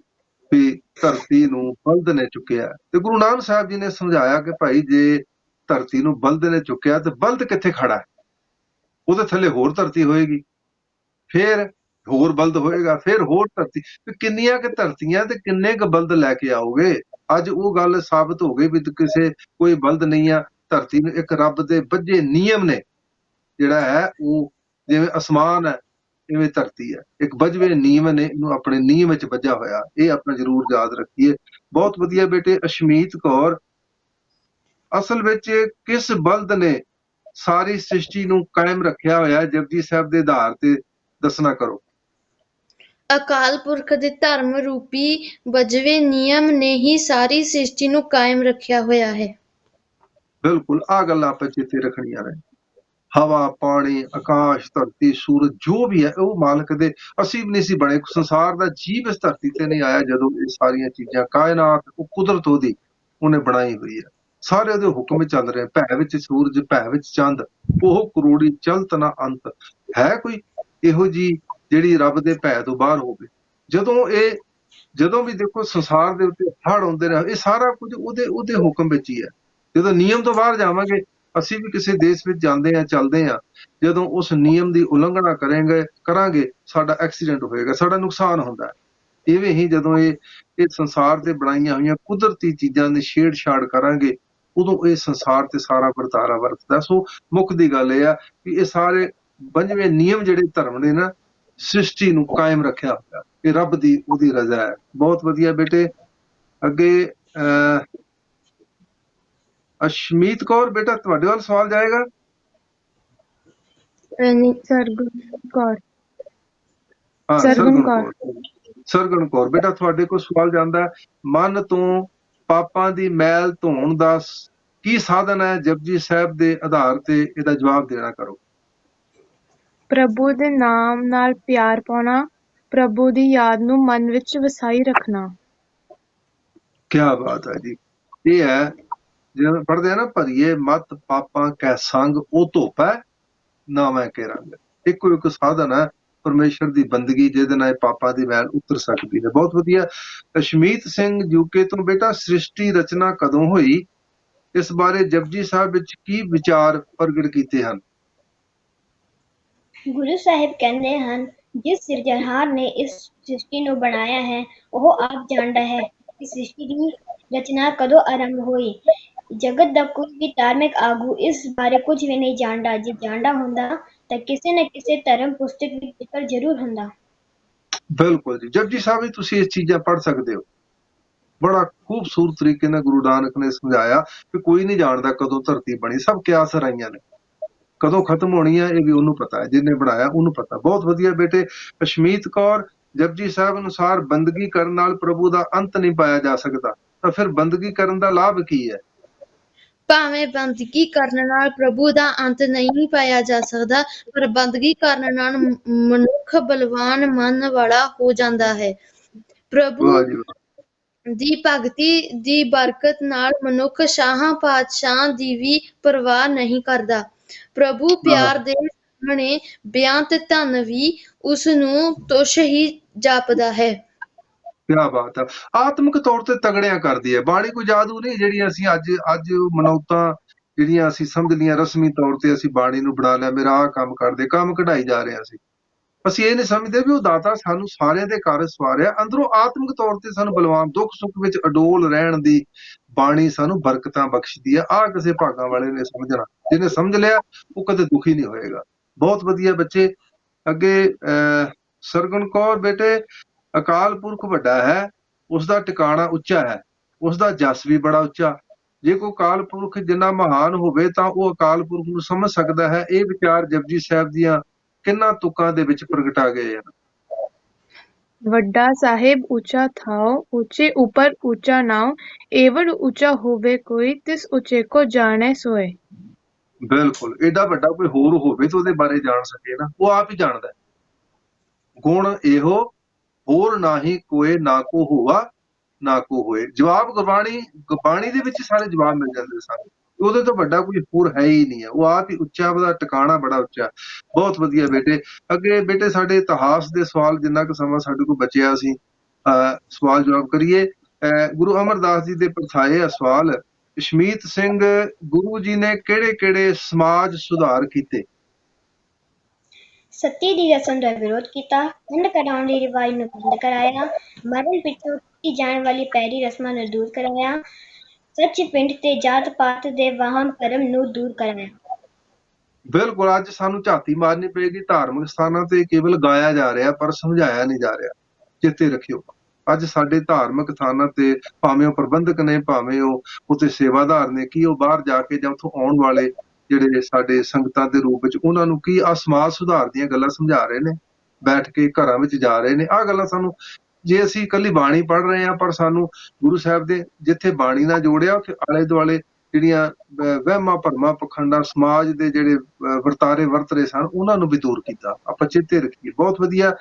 ਵੀ ਧਰਤੀ ਨੂੰ ਬਲਦ ਨੇ ਚੁੱਕਿਆ। ਤੇ ਗੁਰੂ ਨਾਨਕ ਸਾਹਿਬ ਜੀ ਨੇ ਸਮਝਾਇਆ ਕਿ ਭਾਈ ਜੇ ਧਰਤੀ ਨੂੰ ਬਲਦ ਨੇ ਚੁੱਕਿਆ ਤੇ ਬਲਦ ਕਿੱਥੇ ਖੜਾ ਹੈ? ਉਹਦੇ ਥੱਲੇ ਹੋਰ ਧਰਤੀ ਹੋਏਗੀ, ਫਿਰ ਹੋਰ ਬਲਦ ਹੋਏਗਾ, ਫਿਰ ਹੋਰ ਧਰਤੀ। ਕਿੰਨੀਆਂ ਕੁ ਧਰਤੀਆਂ ਤੇ ਕਿੰਨੇ ਕੁ ਬਲਦ ਲੈ ਕੇ ਆਓਗੇ? ਅੱਜ ਉਹ ਗੱਲ ਸਾਬਤ ਹੋ ਗਈ ਵੀ ਕੋਈ ਬਲਦ ਨਹੀਂ ਆ। ਧਰਤੀ ਨੂੰ ਇੱਕ ਰੱਬ ਦੇ ਬੱਝੇ ਨਿਯਮ ਨੇ, ਜਿਹੜਾ ਹੈ ਉਹ ਜਿਵੇਂ ਅਸਮਾਨ ਹੈ ਇਵੇਂ ਧਰਤੀ ਹੈ, ਇੱਕ ਬੱਝਵੇਂ ਨਿਯਮ ਨੇ, ਇਹਨੂੰ ਆਪਣੇ ਨਿਯਮ ਵਿੱਚ ਬੱਝਾ ਹੋਇਆ। ਇਹ ਆਪਾਂ ਜ਼ਰੂਰ ਯਾਦ ਰੱਖੀਏ। ਬਹੁਤ ਵਧੀਆ ਬੇਟੇ। ਅਸ਼ਮੀਤ ਕੌਰ, ਅਸਲ ਵਿੱਚ ਕਿਸ ਬਲਦ ਨੇ ਸਾਰੀ ਸ੍ਰਿਸ਼ਟੀ ਨੂੰ ਕਾਇਮ ਰੱਖਿਆ ਹੋਇਆ? ਜਪਜੀ ਸਾਹਿਬ ਦੇ ਆਧਾਰ ਤੇ ਦੱਸਣਾ ਕਰੋ। ਅਕਾਲ ਪੁਰਖ ਦੇ ਧਰਮ ਰੂਪੀ ਬੱਝਵੇਂ ਨਿਯਮ ਨੇ ਹੀ ਸਾਰੀ ਸ੍ਰਿਸ਼ਟੀ ਨੂੰ ਕਾਇਮ ਰੱਖਿਆ ਹੋਇਆ ਹੈ। ਬਿਲਕੁਲ। ਆਹ ਗੱਲਾਂ ਆਪਾਂ ਚੇਤੇ ਰੱਖਣੀਆਂ ਨੇ। ਹਵਾ, ਪਾਣੀ, ਆਕਾਸ਼, ਧਰਤੀ, ਸੂਰਜ ਜੋ ਵੀ ਹੈ ਉਹ ਮਾਲਕ ਦੇ। ਅਸੀਂ ਵੀ ਨਹੀਂ ਸੀ ਬਣੇ, ਸੰਸਾਰ ਦਾ ਜੀਵ ਇਸ ਧਰਤੀ ਤੇ ਨਹੀਂ ਆਇਆ ਜਦੋਂ ਇਹ ਸਾਰੀਆਂ ਚੀਜ਼ਾਂ, ਕਾਇਨਾਤ, ਉਹ ਕੁਦਰਤ ਉਹਦੀ ਉਹਨੇ ਬਣਾਈ ਹੋਈ ਹੈ। ਸਾਰੇ ਉਹਦੇ ਹੁਕਮ ਵਿੱਚ ਚੱਲ ਰਹੇ। ਭੈ ਵਿੱਚ ਸੂਰਜ, ਭੈ ਵਿੱਚ ਚੰਦ, ਉਹ ਕਰੋੜੀ ਚਲਤ ਨਾ ਅੰਤ। ਹੈ ਕੋਈ ਇਹੋ ਜੀ ਜਿਹੜੀ ਰੱਬ ਦੇ ਭੈ ਤੋਂ ਬਾਹਰ ਹੋਵੇ? ਜਦੋਂ ਵੀ ਦੇਖੋ ਸੰਸਾਰ ਦੇ ਉੱਤੇ ਹੜ੍ਹ ਆਉਂਦੇ ਨੇ, ਇਹ ਸਾਰਾ ਕੁਝ ਉਹਦੇ ਹੁਕਮ ਵਿੱਚ ਹੀ ਹੈ। ਜਦੋਂ ਨਿਯਮ ਤੋਂ ਬਾਹਰ ਜਾਵਾਂਗੇ, ਅਸੀਂ ਵੀ ਕਿਸੇ ਦੇਸ਼ ਵਿੱਚ ਜਾਂਦੇ ਆ, ਚੱਲਦੇ ਆ, ਜਦੋਂ ਉਸ ਨਿਯਮ ਦੀ ਉਲੰਘਣਾ ਕਰਾਂਗੇ ਸਾਡਾ ਐਕਸੀਡੈਂਟ ਹੋਏਗਾ, ਸਾਡਾ ਨੁਕਸਾਨ ਹੁੰਦਾ ਹੈ। ਇਵੇਂ ਹੀ ਜਦੋਂ ਇਹ ਸੰਸਾਰ ਤੇ ਬਣਾਈਆਂ ਹੋਈਆਂ ਕੁਦਰਤੀ ਚੀਜ਼ਾਂ ਦੀ ਛੇੜਛਾੜ ਕਰਾਂਗੇ, ਉਦੋਂ ਇਹ ਸੰਸਾਰ ਤੇ ਸਾਰਾ ਵਰਤਾਰਾ ਵਰਤਦਾ। ਸੋ ਮੁੱਖ ਦੀ ਗੱਲ ਇਹ ਆ ਕਿ ਇਹ ਸਾਰੇ 5ਵੇਂ ਨਿਯਮ ਜਿਹੜੇ ਧਰਮ ਨੇ ਨਾ, ਸ੍ਰਿਸ਼ਟੀ ਨੂੰ ਕਾਇਮ ਰੱਖਿਆ ਹੋਇਆ, ਇਹ ਰੱਬ ਦੀ ਉਹਦੀ ਰਜ਼ਾ ਹੈ। ਬਹੁਤ ਵਧੀਆ ਬੇਟੇ। ਅੱਗੇ ਅਸ਼ਮੀਤ ਕੌਰ ਬੇਟਾ, ਤੁਹਾਡੇ ਵੱਲ ਸਵਾਲ ਜਾਏਗਾ। ਨਹੀਂ, ਸਰਗੁਣ ਕੌਰ। ਹਾਂ, ਸਰਗੁਣ ਸਰਗੁਣ ਕੌਰ ਬੇਟਾ, ਤੁਹਾਡੇ ਕੋਲ ਸਵਾਲ ਜਾਂਦਾ ਹੈ, ਮਨ ਤੋਂ ਪਾਪਾਂ ਦੀ ਮੈਲ ਧੋਣ ਦਾ ਕੀ ਸਾਧਨ ਹੈ? ਜਪਜੀ ਸਾਹਿਬ ਦੇ ਆਧਾਰ ਤੇ ਇਹਦਾ ਜਵਾਬ ਦੇਣਾ ਕਰੋ। ਪ੍ਰਭੂ ਦੇ ਨਾਮ ਨਾਲ ਪਿਆਰ ਪਾਉਣਾ, ਪ੍ਰਭੂ ਦੀ ਯਾਦ ਨੂੰ ਮਨ ਵਿੱਚ ਵਸਾਈ ਰੱਖਣਾ। ਕਿਆ ਬਾਤ ਹੈ ਜੀ। ਇਹ ਹੈ ਜਿਵੇਂ ਪੜ੍ਹਦੇ ਆ ਨਾ, ਭਰੀਏ ਮਤ ਪਾਪਾਂ ਕੈ ਸੰਗ, ਉਹ ਧੋਪੈ ਨਾ ਮੈਂ ਕੇ ਰੰਗ। ਇੱਕੋ ਇੱਕ ਸਾਧਨ ਹੈ ਪਰਮੇਸ਼ਰ ਦੀ ਬੰਦਗੀ, ਜਿਹਦੇ ਨਾਲ ਪਾਪਾਂ ਦੀ ਮੈਲ ਉਤਰ ਸਕਦੀ ਹੈ। ਬਹੁਤ ਵਧੀਆ। ਅਸ਼ਮੀਤ ਸਿੰਘ ਯੂਕੇ ਤੋਂ ਬੇਟਾ, ਸ੍ਰਿਸ਼ਟੀ ਰਚਨਾ ਕਦੋਂ ਹੋਈ? ਇਸ ਬਾਰੇ ਜਪਜੀ ਸਾਹਿਬ ਵਿੱਚ ਕੀ ਵਿਚਾਰ ਪ੍ਰਗਟ ਕੀਤੇ ਹਨ? ਗੁਰੂ ਸਾਹਿਬ ਕਹਿੰਦੇ ਹਨ, ਜਿਸ ਸਿਰਜਣਹਾਰ ਨੇ ਇਸ ਸ੍ਰਿਸ਼ਟੀ ਨੂੰ ਬਣਾਇਆ ਹੈ, ਉਹ ਆਪ ਜਾਣਦਾ ਹੈ ਕਿ ਸ੍ਰਿਸ਼ਟੀ ਦੀ ਰਚਨਾ ਕਦੋਂ ਆਰੰਭ ਹੋਈ। ਜਗਤ ਦਾ ਕੋਈ ਵੀ ਧਾਰਮਿਕ ਆਗੂ ਇਸ ਬਾਰੇ ਕੁਝ ਵੀ ਨਹੀਂ ਜਾਣਦਾ। ਜੇ ਜਾਣਦਾ ਹੁੰਦਾ ਤਾਂ ਕਿਸੇ ਨਾ ਕਿਸੇ ਧਰਮ ਪੁਸਤਕ ਵਿੱਚ ਜ਼ਿਕਰ ਜ਼ਰੂਰ ਹੁੰਦਾ। ਬਿਲਕੁਲ ਜੀ, ਜਪਜੀ ਸਾਹਿਬ ਵਿੱਚ ਤੁਸੀਂ ਇਹ ਚੀਜ਼ਾਂ ਪੜ੍ਹ ਸਕਦੇ ਹੋ। ਬੜਾ ਖੂਬਸੂਰਤ ਤਰੀਕੇ ਨਾਲ ਗੁਰੂ ਨਾਨਕ ਨੇ ਸਮਝਾਇਆ ਕਿ ਕੋਈ ਨਹੀਂ ਜਾਣਦਾ ਕਦੋਂ ਧਰਤੀ ਬਣੀ, ਸਭ ਕਿਆਸ ਰਾਈਆਂ ਨੇ, ਕਦੋਂ ਖਤਮ ਹੋਣੀ ਹੈ ਇਹ ਵੀ ਉਹਨੂੰ ਪਤਾ ਹੈ, ਜਿਹਨੇ ਬਣਾਇਆ ਉਹਨੂੰ ਪਤਾ। ਬਹੁਤ ਵਧੀਆ ਬੇਟੇ। ਅਸ਼ਮੀਤ ਕੌਰ, ਜਪਜੀ ਸਾਹਿਬ ਅਨੁਸਾਰ ਬੰਦਗੀ ਕਰਨ ਨਾਲ ਪ੍ਰਭੂ ਦਾ ਅੰਤ ਨਹੀਂ ਪਾਇਆ ਜਾ ਸਕਦਾ, ਤਾਂ ਫਿਰ ਬੰਦਗੀ ਕਰਨ ਦਾ ਲਾਭ ਕੀ ਹੈ? ਭਾਵੇਂ ਬੰਦਗੀ ਕਰਨ ਨਾਲ ਪ੍ਰਭੂ ਦਾ ਅੰਤ ਨਹੀਂ ਪਾਇਆ ਜਾ ਸਕਦਾ, ਪਰ ਬੰਦਗੀ ਕਰਨ ਨਾਲ ਮਨੁੱਖ ਬਲਵਾਨ ਮਨ ਵਾਲਾ ਹੋ ਜਾਂਦਾ ਹੈ। ਪ੍ਰਭੂ ਵਾਹ ਜੀ ਵਾਹ। ਦੀ ਭਗਤੀ ਦੀ ਬਰਕਤ ਨਾਲ ਮਨੁੱਖ ਸ਼ਾਹਾਂ ਪਾਤਸ਼ਾਹਾਂ ਦੀ ਵੀ ਪਰਵਾਹ ਨਹੀਂ ਕਰਦਾ। ਪ੍ਰਭੂ ਪਿਆਰ ਦੇ ਸਾਹਮਣੇ ਬੇਅੰਤ ਧਨ ਵੀ ਉਸ ਨੂੰ ਤੁੱਛ ਹੀ ਜਾਪਦਾ ਹੈ। ਕਿਆ ਬਾਤ ਹੈ। ਆਤਮਿਕ ਤੌਰ ਤੇ ਤਗੜਿਆਂ ਕਰਦੀ ਹੈ ਬਾਣੀ। ਕੋਈ ਜਾਦੂ ਨਹੀਂ ਜਿਹੜੀ ਅਸੀਂ ਅੱਜ ਮਨੌਤਾਂ ਜਿਹੜੀਆਂ ਅਸੀਂ ਸਮਝ ਲਈਆਂ, ਰਸਮੀ ਤੌਰ ਤੇ ਅਸੀਂ ਬਾਣੀ ਨੂੰ ਬਣਾ ਲਿਆ, ਮੇਰਾ ਆਹ ਕੰਮ ਕਰਦੇ, ਕੰਮ ਕਢਾਈ ਜਾ ਰਹੇ ਅਸੀਂ ਇਹ ਨਹੀਂ ਸਮਝਦੇ ਵੀ ਉਹ ਦਾਤਾ ਸਾਨੂੰ ਸਾਰਿਆਂ ਦੇ ਘਰ ਸਵਾਰਿਆ, ਅੰਦਰੋਂ ਆਤਮਿਕ ਤੌਰ ਤੇ ਸਾਨੂੰ ਬਲਵਾਨ, ਦੁੱਖ ਸੁੱਖ ਵਿੱਚ ਅਡੋਲ ਰਹਿਣ ਦੀ ਬਾਣੀ ਸਾਨੂੰ ਬਰਕਤਾਂ ਬਖਸ਼ਦੀ ਆ। ਆਹ ਕਿਸੇ ਭਾਗਾਂ ਵਾਲੇ ਨੇ ਸਮਝਣਾ, ਜਿਹਨੇ ਸਮਝ ਲਿਆ ਉਹ ਕਦੇ ਦੁਖੀ ਨਹੀਂ ਹੋਏਗਾ। ਬਹੁਤ ਵਧੀਆ ਬੱਚੇ। ਅੱਗੇ ਸਰਗੁਣ ਕੌਰ ਬੇਟੇ, ਅਕਾਲ ਪੁਰਖ ਵੱਡਾ ਹੈ, ਉਸਦਾ ਟਿਕਾਣਾ ਉੱਚਾ ਹੈ, ਉਸਦਾ ਜਸ ਵੀ ਬੜਾ ਉੱਚਾ। ਜੇ ਕੋਈ ਅਕਾਲ ਪੁਰਖ ਜਿੰਨਾ ਮਹਾਨ ਹੋਵੇ ਤਾਂ ਉਹ ਅਕਾਲ ਪੁਰਖ ਨੂੰ ਸਮਝ ਸਕਦਾ ਹੈ। ਇਹ ਵਿਚਾਰ ਜਪਜੀ ਸਾਹਿਬ ਦੀਆਂ ਕਿੰਨਾ ਤੁਕਾਂ ਦੇ ਵਿੱਚ ਪ੍ਰਗਟਾ ਗਏ ਹਨ? ਵੱਡਾ ਸਾਹਿਬ ਉੱਚਾ ਥਾਓ, ਉੱਚੇ ਉੱਪਰ ਉੱਚਾ ਨਾਉ, ਏਵੜ ਉੱਚਾ ਹੋਵੇ ਕੋਈ, ਤਿਸ ਉੱਚੇ ਕੋ ਜਾਣੈ ਸੋਏ। ਬਿਲਕੁਲ। ਏਡਾ ਵੱਡਾ ਕੋਈ ਹੋਰ ਹੋਵੇ ਤਾਂ ਉਹਦੇ ਬਾਰੇ ਜਾਣ ਸਕੇ ਨਾ, ਉਹ ਆਪ ਹੀ ਜਾਣਦਾ। ਗੁਣ ਇਹੋ ਹੋਰ ਨਾਹੀ ਕੋਏ, ਨਾ ਕੋ ਹੋਆ ਨਾ ਕੋ ਹੋਏ। ਜਵਾਬ ਗੁਰਬਾਣੀ ਦੇ ਵਿੱਚ ਸਾਰੇ ਜਵਾਬ ਮਿਲ ਜਾਂਦੇ ਸਾਨੂੰ। ਉਹਦੇ ਤੋਂ ਵੱਡਾ ਕੋਈ ਹੋਰ ਹੈ ਹੀ ਨਹੀਂ ਹੈ, ਉਹ ਆਪ ਹੀ ਉੱਚਾ, ਉਹਦਾ ਟਿਕਾਣਾ ਬੜਾ ਉੱਚਾ। ਬਹੁਤ ਵਧੀਆ ਬੇਟੇ। ਅੱਗੇ ਬੇਟੇ ਸਾਡੇ ਇਤਿਹਾਸ ਦੇ ਸਵਾਲ, ਜਿੰਨਾ ਕੁ ਸਮਾਂ ਸਾਡੇ ਕੋਲ ਬਚਿਆ ਅਸੀਂ ਸਵਾਲ ਜਵਾਬ ਕਰੀਏ। ਗੁਰੂ ਅਮਰਦਾਸ ਜੀ ਦੇ ਪਰਥਾਏ ਆ ਸਵਾਲ। ਅਸ਼ਮੀਤ ਸਿੰਘ, ਗੁਰੂ ਜੀ ਨੇ ਕਿਹੜੇ ਕਿਹੜੇ ਸਮਾਜ ਸੁਧਾਰ ਕੀਤੇ? ਸਤੀ ਦੀ ਰਸਮ ਦਾ ਵਿਰੋਧ ਕੀਤਾ, ਪਿੰਡ ਕਢਾਉਣ ਦੀ ਰਿਵਾਜ ਨੂੰ ਬੰਦ ਕਰਾਇਆ, ਮਰਨ ਪਿੱਛੋਂ ਕੀਤੀ ਜਾਣ ਵਾਲੀ ਪੈਰੀ ਰਸਮਾਂ ਨੂੰ ਦੂਰ ਕਰਾਇਆ, ਸੱਚ ਪਿੰਡ ਤੇ ਜਾਤ ਪਾਤ ਦੇ ਵਹਿਮ ਭਰਮ ਨੂੰ ਦੂਰ ਕਰਾਇਆ। ਬਿਲਕੁਲ। ਅੱਜ ਸਾਨੂੰ ਝਾਤੀ ਮਾਰਨੀ ਪਏਗੀ, ਧਾਰਮਿਕ ਸਥਾਨਾਂ ਤੇ ਕੇਵਲ ਗਾਇਆ ਜਾ ਰਿਹਾ ਪਰ ਸਮਝਾਇਆ ਨਹੀਂ ਜਾ ਰਿਹਾ। ਚੇਤੇ ਰੱਖਿਓ, ਅੱਜ ਸਾਡੇ ਧਾਰਮਿਕ ਸਥਾਨਾਂ ਤੇ ਭਾਵੇਂ ਉਹ ਪ੍ਰਬੰਧਕ ਨੇ, ਭਾਵੇਂ ਉਹ ਉੱਥੇ ਸੇਵਾਦਾਰ ਨੇ, ਕੀ ਉਹ ਬਾਹਰ ਜਾ ਕੇ ਜਾਂ ਉੱਥੋਂ ਆਉਣ ਵਾਲੇ ਜਿਹੜੇ ਸਾਡੇ ਸੰਗਤਾਂ ਦੇ ਰੂਪ ਵਿੱਚ ਉਹਨਾਂ ਨੂੰ ਕੀ ਆਹ ਸਮਾਜ ਸੁਧਾਰ ਦੀਆਂ ਗੱਲਾਂ ਸਮਝਾ ਰਹੇ ਨੇ? ਬੈਠ ਕੇ ਘਰਾਂ ਵਿੱਚ ਜਾ ਰਹੇ ਨੇ। ਆਹ ਗੱਲਾਂ ਸਾਨੂੰ, ਜੇ ਅਸੀਂ ਇਕੱਲੀ ਬਾਣੀ ਪੜ੍ਹ ਰਹੇ ਹਾਂ ਪਰ ਸਾਨੂੰ ਗੁਰੂ ਸਾਹਿਬ ਦੇ ਜਿੱਥੇ ਬਾਣੀ ਨਾਲ ਜੋੜਿਆ, ਉੱਥੇ ਆਲੇ ਦੁਆਲੇ ਜਿਹੜੀਆਂ ਵਹਿਮਾਂ ਭਰਮਾਂ ਪਖੰਡਾਂ ਸਮਾਜ ਦੇ ਜਿਹੜੇ ਵਰਤਾਰੇ ਵਰਤ ਰਹੇ ਸਨ, ਉਹਨਾਂ ਨੂੰ ਵੀ ਦੂਰ ਕੀਤਾ। ਆਪਾਂ ਚੇਤੇ ਰੱਖੀਏ। ਬਹੁਤ ਵਧੀਆ।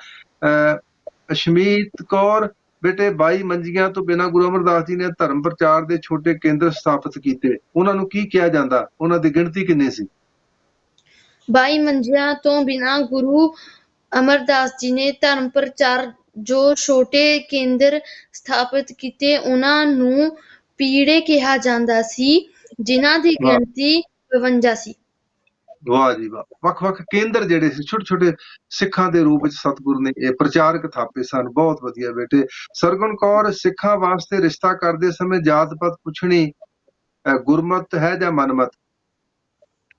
ਅਸ਼ਮੀਤ ਕੌਰ ਬੇਟੇ, 22 ਮੰਜੀਆਂ ਤੋਂ ਬਿਨਾਂ ਗੁਰੂ ਅਮਰਦਾਸ ਜੀ ਨੇ ਧਰਮ ਪ੍ਰਚਾਰ ਦੇ ਛੋਟੇ ਕੇਂਦਰ ਸਥਾਪਿਤ ਕੀਤੇ, ਉਹਨਾਂ ਨੂੰ ਕੀ ਕਿਹਾ ਜਾਂਦਾ? ਉਹਨਾਂ ਦੀ ਗਿਣਤੀ ਕਿੰਨੀ ਸੀ? 22 ਮੰਜਿਆਂ ਤੋਂ ਬਿਨਾਂ ਗੁਰੂ ਅਮਰਦਾਸ ਜੀ ਨੇ ਧਰਮ ਪ੍ਰਚਾਰ ਜੋ ਛੋਟੇ ਕੇਂਦਰ ਸਥਾਪਿਤ ਕੀਤੇ, ਉਹਨਾਂ ਨੂੰ ਪੀੜੇ ਕਿਹਾ ਜਾਂਦਾ ਸੀ, ਜਿਨ੍ਹਾਂ ਦੀ ਗਿਣਤੀ 52 ਸੀ। ਵਾਹ ਜੀ ਵਾਹ। ਵੱਖ-ਵੱਖ ਕੇਂਦਰ ਜਿਹੜੇ ਸੀ, ਛੋਟੇ-ਛੋਟੇ ਸਿੱਖਾਂ ਦੇ ਰੂਪ ਵਿੱਚ ਸਤਿਗੁਰੂ ਨੇ ਇਹ ਪ੍ਰਚਾਰਕ ਥਾਪੇ ਸਨ। ਬਹੁਤ ਵਧੀਆ ਬੇਟੇ। ਸਰਗੁਣ ਕੌਰ, ਸਿੱਖਾਂ ਵਾਸਤੇ ਰਿਸ਼ਤਾ ਕਰਦੇ ਸਮੇਂ ਜਾਤ-ਪਾਤ ਪੁੱਛਣੀ ਗੁਰਮਤ ਹੈ ਜਾਂ ਮਨਮਤ?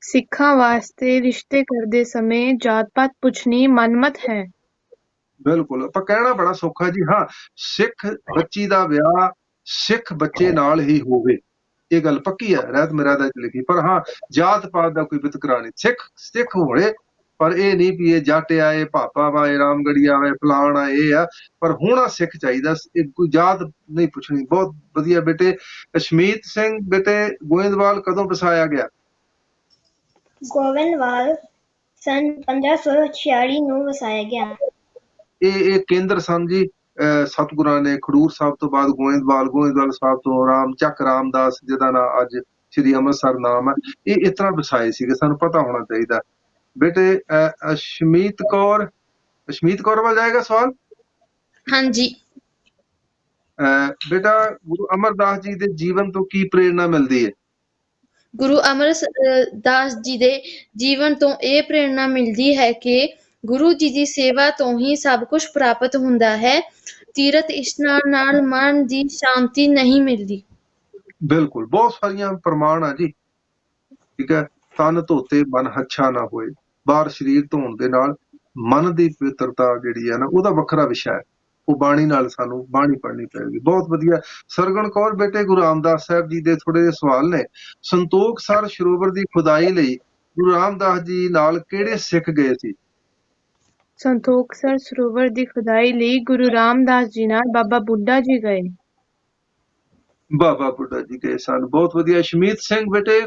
ਸਿੱਖਾਂ ਵਾਸਤੇ ਰਿਸ਼ਤੇ ਕਰਦੇ ਸਮੇਂ ਜਾਤ-ਪਾਤ ਪੁੱਛਣੀ ਮਨਮਤ ਹੈ। ਬਿਲਕੁਲ। ਆਪਾਂ ਕਹਿਣਾ ਬੜਾ ਸੌਖਾ ਜੀ। ਹਾਂ, ਸਿੱਖ ਬੱਚੀ ਦਾ ਵਿਆਹ ਸਿੱਖ ਬੱਚੇ ਨਾਲ ਹੀ ਹੋਵੇ, ਇਹ ਗੱਲ ਪੱਕੀ ਹੈ, ਰਹਿਤ ਮਰਿਆਦਾ ਚ ਲਿਖੀ। ਪਰ ਹਾਂ, ਜਾਤ ਪਾਤ ਦਾ ਕੋਈ ਵਿਤਕਰਾ ਨਹੀਂ। ਸਿੱਖ ਹੋਵੇ, ਪਰ ਇਹ ਨਹੀਂ ਵੀ ਇਹ ਜੱਟ ਆ, ਇਹ ਭਾਪਾ ਵਾ, ਇਹ ਰਾਮਗੜੀਆ ਵਾ, ਇਹ ਫਲਾਣਾ ਇਹ ਆ, ਪਰ ਹੋਣਾ ਸਿੱਖ ਚਾਹੀਦਾ। ਇਹ ਕੋਈ ਜਾਤ ਨਹੀਂ ਪੁੱਛਣੀ। ਬਹੁਤ ਵਧੀਆ ਬੇਟੇ। ਅਸ਼ਮੀਤ ਸਿੰਘ ਬੇਟੇ, ਗੋਇੰਦਵਾਲ ਕਦੋਂ ਵਸਾਇਆ ਗਿਆ? ਗੋਬਿੰਦਵਾਲ ਸਨ 1546 ਨੂੰ ਵਸਾਇਆ ਗਿਆ। ਇਹ ਕੇਂਦਰ ਸਨ ਜੀ। ਸਤਿਗੁਰਾਂ ਨੇ ਖਡੂਰ ਸਾਹਿਬ ਤੋਂ ਬਾਅਦ ਗੋਇੰਦਵਾਲ ਸਾਹਿਬ ਤੋਂ ਚੱਕ ਰਾਮਦਾਸ, ਜਿਹਦਾ ਨਾਂ ਅੱਜ ਸ੍ਰੀ ਅੰਮ੍ਰਿਤਸਰ ਨਾਮ ਹੈ, ਇਹ ਇਸ ਤਰ੍ਹਾਂ ਵਸਾਏ ਸੀਗੇ। ਸਾਨੂੰ ਪਤਾ ਹੋਣਾ ਚਾਹੀਦਾ ਬੇਟੇ। ਅਸ਼ਮੀਤ ਕੌਰ ਵੱਲ ਜਾਏਗਾ ਸਵਾਲ। ਹਾਂਜੀ। ਬੇਟਾ, ਗੁਰੂ ਅਮਰਦਾਸ ਜੀ ਦੇ ਜੀਵਨ ਤੋਂ ਕੀ ਪ੍ਰੇਰਨਾ ਮਿਲਦੀ ਹੈ? ਗੁਰੂ ਅਮਰਦਾਸ ਜੀ ਦੇ ਜੀਵਨ ਤੋਂ ਇਹ ਪ੍ਰੇਰਨਾ ਮਿਲਦੀ ਹੈ ਕਿ ਗੁਰੂ ਜੀ ਦੀ ਸੇਵਾ ਤੋਂ ਹੀ ਸਭ ਕੁਝ ਪ੍ਰਾਪਤ ਹੁੰਦਾ ਹੈ। ਤੀਰਥ ਇਸ਼ਨਾਨ ਨਾਲ ਮਨ ਦੀ ਸ਼ਾਂਤੀ ਨਹੀਂ ਮਿਲਦੀ। ਬਿਲਕੁਲ। ਬਹੁਤ ਸਾਰੀਆਂ ਪ੍ਰਮਾਣ ਆ ਜੀ। ਠੀਕ ਹੈ। ਤਨ ਧੋਤੇ ਮਨ ਹੱਛਾ ਨਾ ਹੋਏ। ਬਾਹਰ ਸਰੀਰ ਧੋਣ ਦੇ ਨਾਲ ਮਨ ਦੀ ਪਵਿੱਤਰਤਾ ਜਿਹੜੀ ਹੈ ਨਾ, ਉਹਦਾ ਵੱਖਰਾ ਵਿਸ਼ਾ ਹੈ। ਉਹ ਬਾਣੀ ਨਾਲ ਸਾਨੂੰ ਬਾਣੀ ਪੜ੍ਹਨੀ ਪਏਗੀ। ਬਹੁਤ ਵਧੀਆ। ਸਰਗੁਣ ਕੌਰ ਬੇਟੇ, ਗੁਰੂ ਰਾਮਦਾਸ ਸਾਹਿਬ ਜੀ ਦੇ ਥੋੜੇ ਜਿਹੇ ਸਵਾਲ ਨੇ। ਸੰਤੋਖਸਰ ਸਰੋਵਰ ਦੀ ਖੁਦਾਈ ਲਈ ਗੁਰੂ ਰਾਮਦਾਸ ਜੀ ਨਾਲ ਕਿਹੜੇ ਸਿੱਖ ਗਏ ਸੀ? ਸੰਤੋਖਸਰ ਸਰੋਵਰ ਦੀ ਖੁਦਾਈ ਲਈ ਗੁਰੂ ਰਾਮਦਾਸ ਜੀ ਨਾਲ ਬਾਬਾ ਬੁੱਢਾ ਜੀ ਗਏ। ਬਾਬਾ ਬੁੱਢਾ ਜੀ ਗਏ ਸਨ। ਬਹੁਤ ਵਧੀਆ। ਸ਼ਮੀਤ ਸਿੰਘ ਬੇਟੇ,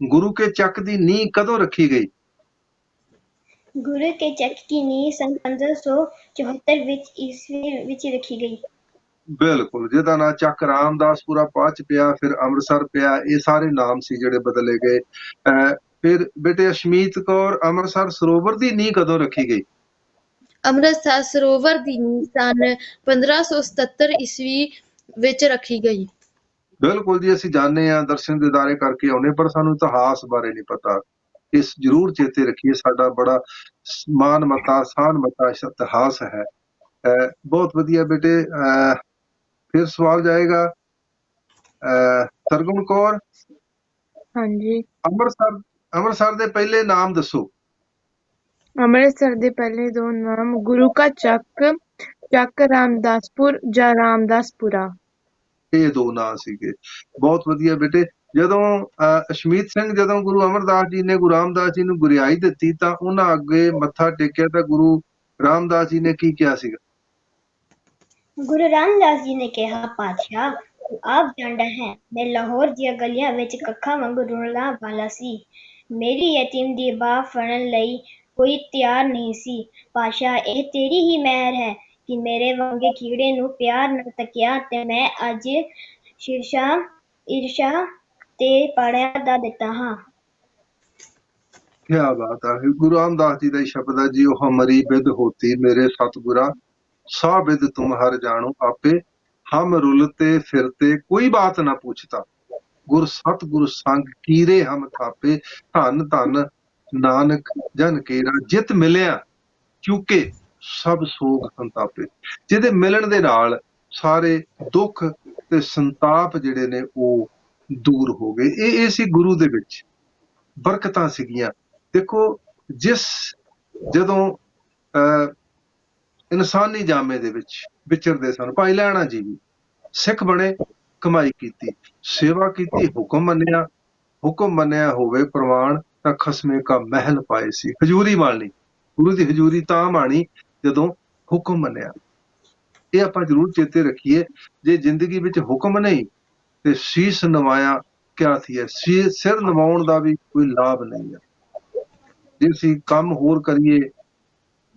ਗੁਰੂ ਕੇ ਚੱਕ ਦੀ ਨੀਂਹ ਕਦੋਂ ਰੱਖੀ ਗਈ? ਗੁਰੂ ਕੇ ਚੱਕ ਦੀ ਨੀਂਹ ਸੰਨ 1574 ਈਸਵੀ ਵਿੱਚ ਰੱਖੀ ਗਈ। ਬਿਲਕੁਲ। ਜਿਹਦਾ ਨਾਂ ਚੱਕ ਰਾਮਦਾਸਪੁਰਾ ਪਾਚ ਪਿਆ, ਫਿਰ ਅੰਮ੍ਰਿਤਸਰ ਪਿਆ, ਇਹ ਸਾਰੇ ਨਾਮ ਸੀ ਜਿਹੜੇ ਬਦਲੇ ਗਏ। ਫਿਰ ਬੇਟੇ ਅਸ਼ਮੀਤ ਕੌਰ, ਅੰਮ੍ਰਿਤਸਰ ਸਰੋਵਰ ਦੀ ਨੀਂਹ ਕਦੋਂ ਰੱਖੀ ਗਈ? ਅੰਮ੍ਰਿਤਸਰ ਸਰੋਵਰ ਦੀ ਨੀਂਹ ਸੰਨ 1577 ਈਸਵੀ ਵਿੱਚ ਰੱਖੀ ਗਈ। ਬਿਲਕੁਲ ਜੀ। ਅਸੀਂ ਜਾਣਦੇ ਹਾਂ, ਦਰਸ਼ਨ ਦੀਦਾਰੇ ਕਰਕੇ ਆਉਨੇ, ਪਰ ਸਾਨੂੰ ਇਤਿਹਾਸ ਬਾਰੇ ਨਹੀਂ ਪਤਾ। ਇਸ ਜ਼ਰੂਰ ਚੇਤੇ ਰੱਖੀਏ, ਸਾਡਾ ਬੜਾ ਸਾਨ ਮਤਾ ਇਤਿਹਾਸ ਹੈ। ਬਹੁਤ ਵਧੀਆ ਬੇਟੇ। ਫਿਰ ਸਵਾਲ ਜਾਏਗਾ ਸਰਗੁਣ ਕੌਰ। ਹਾਂਜੀ। ਅੰਮ੍ਰਿਤਸਰ ਦੇ ਪਹਿਲੇ ਨਾਮ ਦੱਸੋ। ਅੰਮ੍ਰਿਤਸਰ ਦੇ ਪਹਿਲੇ ਦੋ ਨਾਮ ਗੁਰੂ ਕਾ ਚੱਕ ਰਾਮਦਾਸਪੁਰ ਜਾਂ ਰਾਮਦਾਸਪੁਰਾ। ਇਹ ਦੋ ਨਾਂ ਸੀਗੇ। ਬਹੁਤ ਵਧੀਆ ਬੇਟੇ। ਜਦੋਂ ਅਸ਼ਮੀਤ ਸਿੰਘ, ਜਦੋਂ ਗੁਰੂ ਅਮਰਦਾਸ ਜੀ ਨੇ ਗੁਰੂ ਰਾਮਦਾਸ ਜੀ ਨੂੰ ਗੁਰਿਆਈ ਦਿੱਤੀ ਤਾਂ ਉਹਨਾਂ ਅੱਗੇ ਮੱਥਾ ਟੇਕਿਆ ਤਾਂ ਗੁਰੂ ਰਾਮਦਾਸ ਜੀ ਨੇ ਕੀ ਕਿਹਾ ਸੀਗਾ? ਗੁਰੂ ਰਾਮਦਾਸ ਜੀ ਨੇ ਕਿਹਾ, ਪਾਤਸ਼ਾਹ ਤੂੰ ਆਪ ਜਾਣਦਾ ਹੈ, ਮੈਂ ਲਾਹੌਰ ਦੀਆਂ ਗਲੀਆਂ ਵਿੱਚ ਕੱਖਾਂ ਵਾਂਗ ਰੁਲਣ ਵਾਲਾ ਸੀ। ਮੇਰੀ ਯਤੀਮ ਦੀ ਬਾਹ ਫੜਨ ਲਈ ਕੋਈ ਤਿਆਰ ਨਹੀਂ ਸੀ। ਪਾਤਸ਼ਾਹ, ਇਹ ਤੇਰੀ ਹੀ ਮਿਹਰ ਹੈ ਕਿ ਮੇਰੇ ਵਾਂਗੇ ਕੀੜੇ ਨੂੰ ਪਿਆਰ ਨਾਲ ਤੱਕਿਆ ਤੇ ਮੈਂ ਅੱਜ ਈਰਸ਼ਾ ਤੇ ਪਾੜਿਆ ਦਾ ਦਿੱਤਾ ਹਾਂ। ਕਿਆ ਬਾਤ ਹੈ। ਗੁਰੂ ਰਾਮਦਾਸ ਜੀ ਦਾ ਹੀ ਸ਼ਬਦ ਹੈ ਜੀ। ਉਹ ਹਮਰੀ ਬਿਦ ਹੋਤੀ ਮੇਰੇ ਸਤਿਗੁਰਾ, ਸਾ ਬਿਦ ਤੁਮ ਹਰ ਜਾਣੋ ਆਪੇ, ਹਮ ਰੁਲਤੇ ਫਿਰਤੇ ਕੋਈ ਬਾਤ ਨਾ ਪੁੱਛਤਾ, ਗੁਰ ਸਤਿਗੁਰ ਸੰਗ ਕੀਰੇ ਹਮ ਥਾਪੇ, ਧੰਨ ਧੰਨ ਨਾਨਕ ਜਨ ਕੇਰਾ, ਜਿਤ ਮਿਲਿਆ ਕਿਉਂਕਿ ਸਭ ਸੋਗ ਸੰਤਾਪੇ। ਜਿਹਦੇ ਮਿਲਣ ਦੇ ਨਾਲ ਸਾਰੇ ਦੁੱਖ ਤੇ ਸੰਤਾਪ ਜਿਹੜੇ ਨੇ ਉਹ ਦੂਰ ਹੋ ਗਏ। ਇਹ ਸੀ ਗੁਰੂ ਦੇ ਵਿੱਚ ਬਰਕਤਾਂ ਸੀਗੀਆਂ। ਦੇਖੋ, ਜਦੋਂ ਇਨਸਾਨੀ ਜਾਮੇ ਦੇ ਵਿੱਚ ਵਿਚਰਦੇ ਸਨ, ਭਾਈ ਲਹਿਣਾ ਜੀ ਵੀ ਸਿੱਖ ਬਣੇ, ਕਮਾਈ ਕੀਤੀ, ਸੇਵਾ ਕੀਤੀ, ਹੁਕਮ ਮੰਨਿਆ ਹੋਵੇ ਪ੍ਰਵਾਨ ਤਾਂ ਖਸਮੇ ਕਾ ਮਹਿਲ ਪਾਏ ਸੀ। ਹਜ਼ੂਰੀ ਮਾਣੀ, ਗੁਰੂ ਦੀ ਹਜ਼ੂਰੀ ਤਾਂ ਮਾਣੀ ਜਦੋਂ ਹੁਕਮ ਮੰਨਿਆ। ਇਹ ਆਪਾਂ ਜ਼ਰੂਰ ਚੇਤੇ ਰੱਖੀਏ। ਜੇ ਜ਼ਿੰਦਗੀ ਵਿੱਚ ਹੁਕਮ ਨਹੀਂ ਤੇ ਸੀਸ ਨਵਾਇਆ ਕਿਆ ਥੀ ਹੈ। ਸਿਰ ਨਵਾਉਣ ਦਾ ਵੀ ਕੋਈ ਲਾਭ ਨਹੀਂ ਹੈ। ਜੇ ਅਸੀਂ ਕੰਮ ਹੋਰ ਕਰੀਏ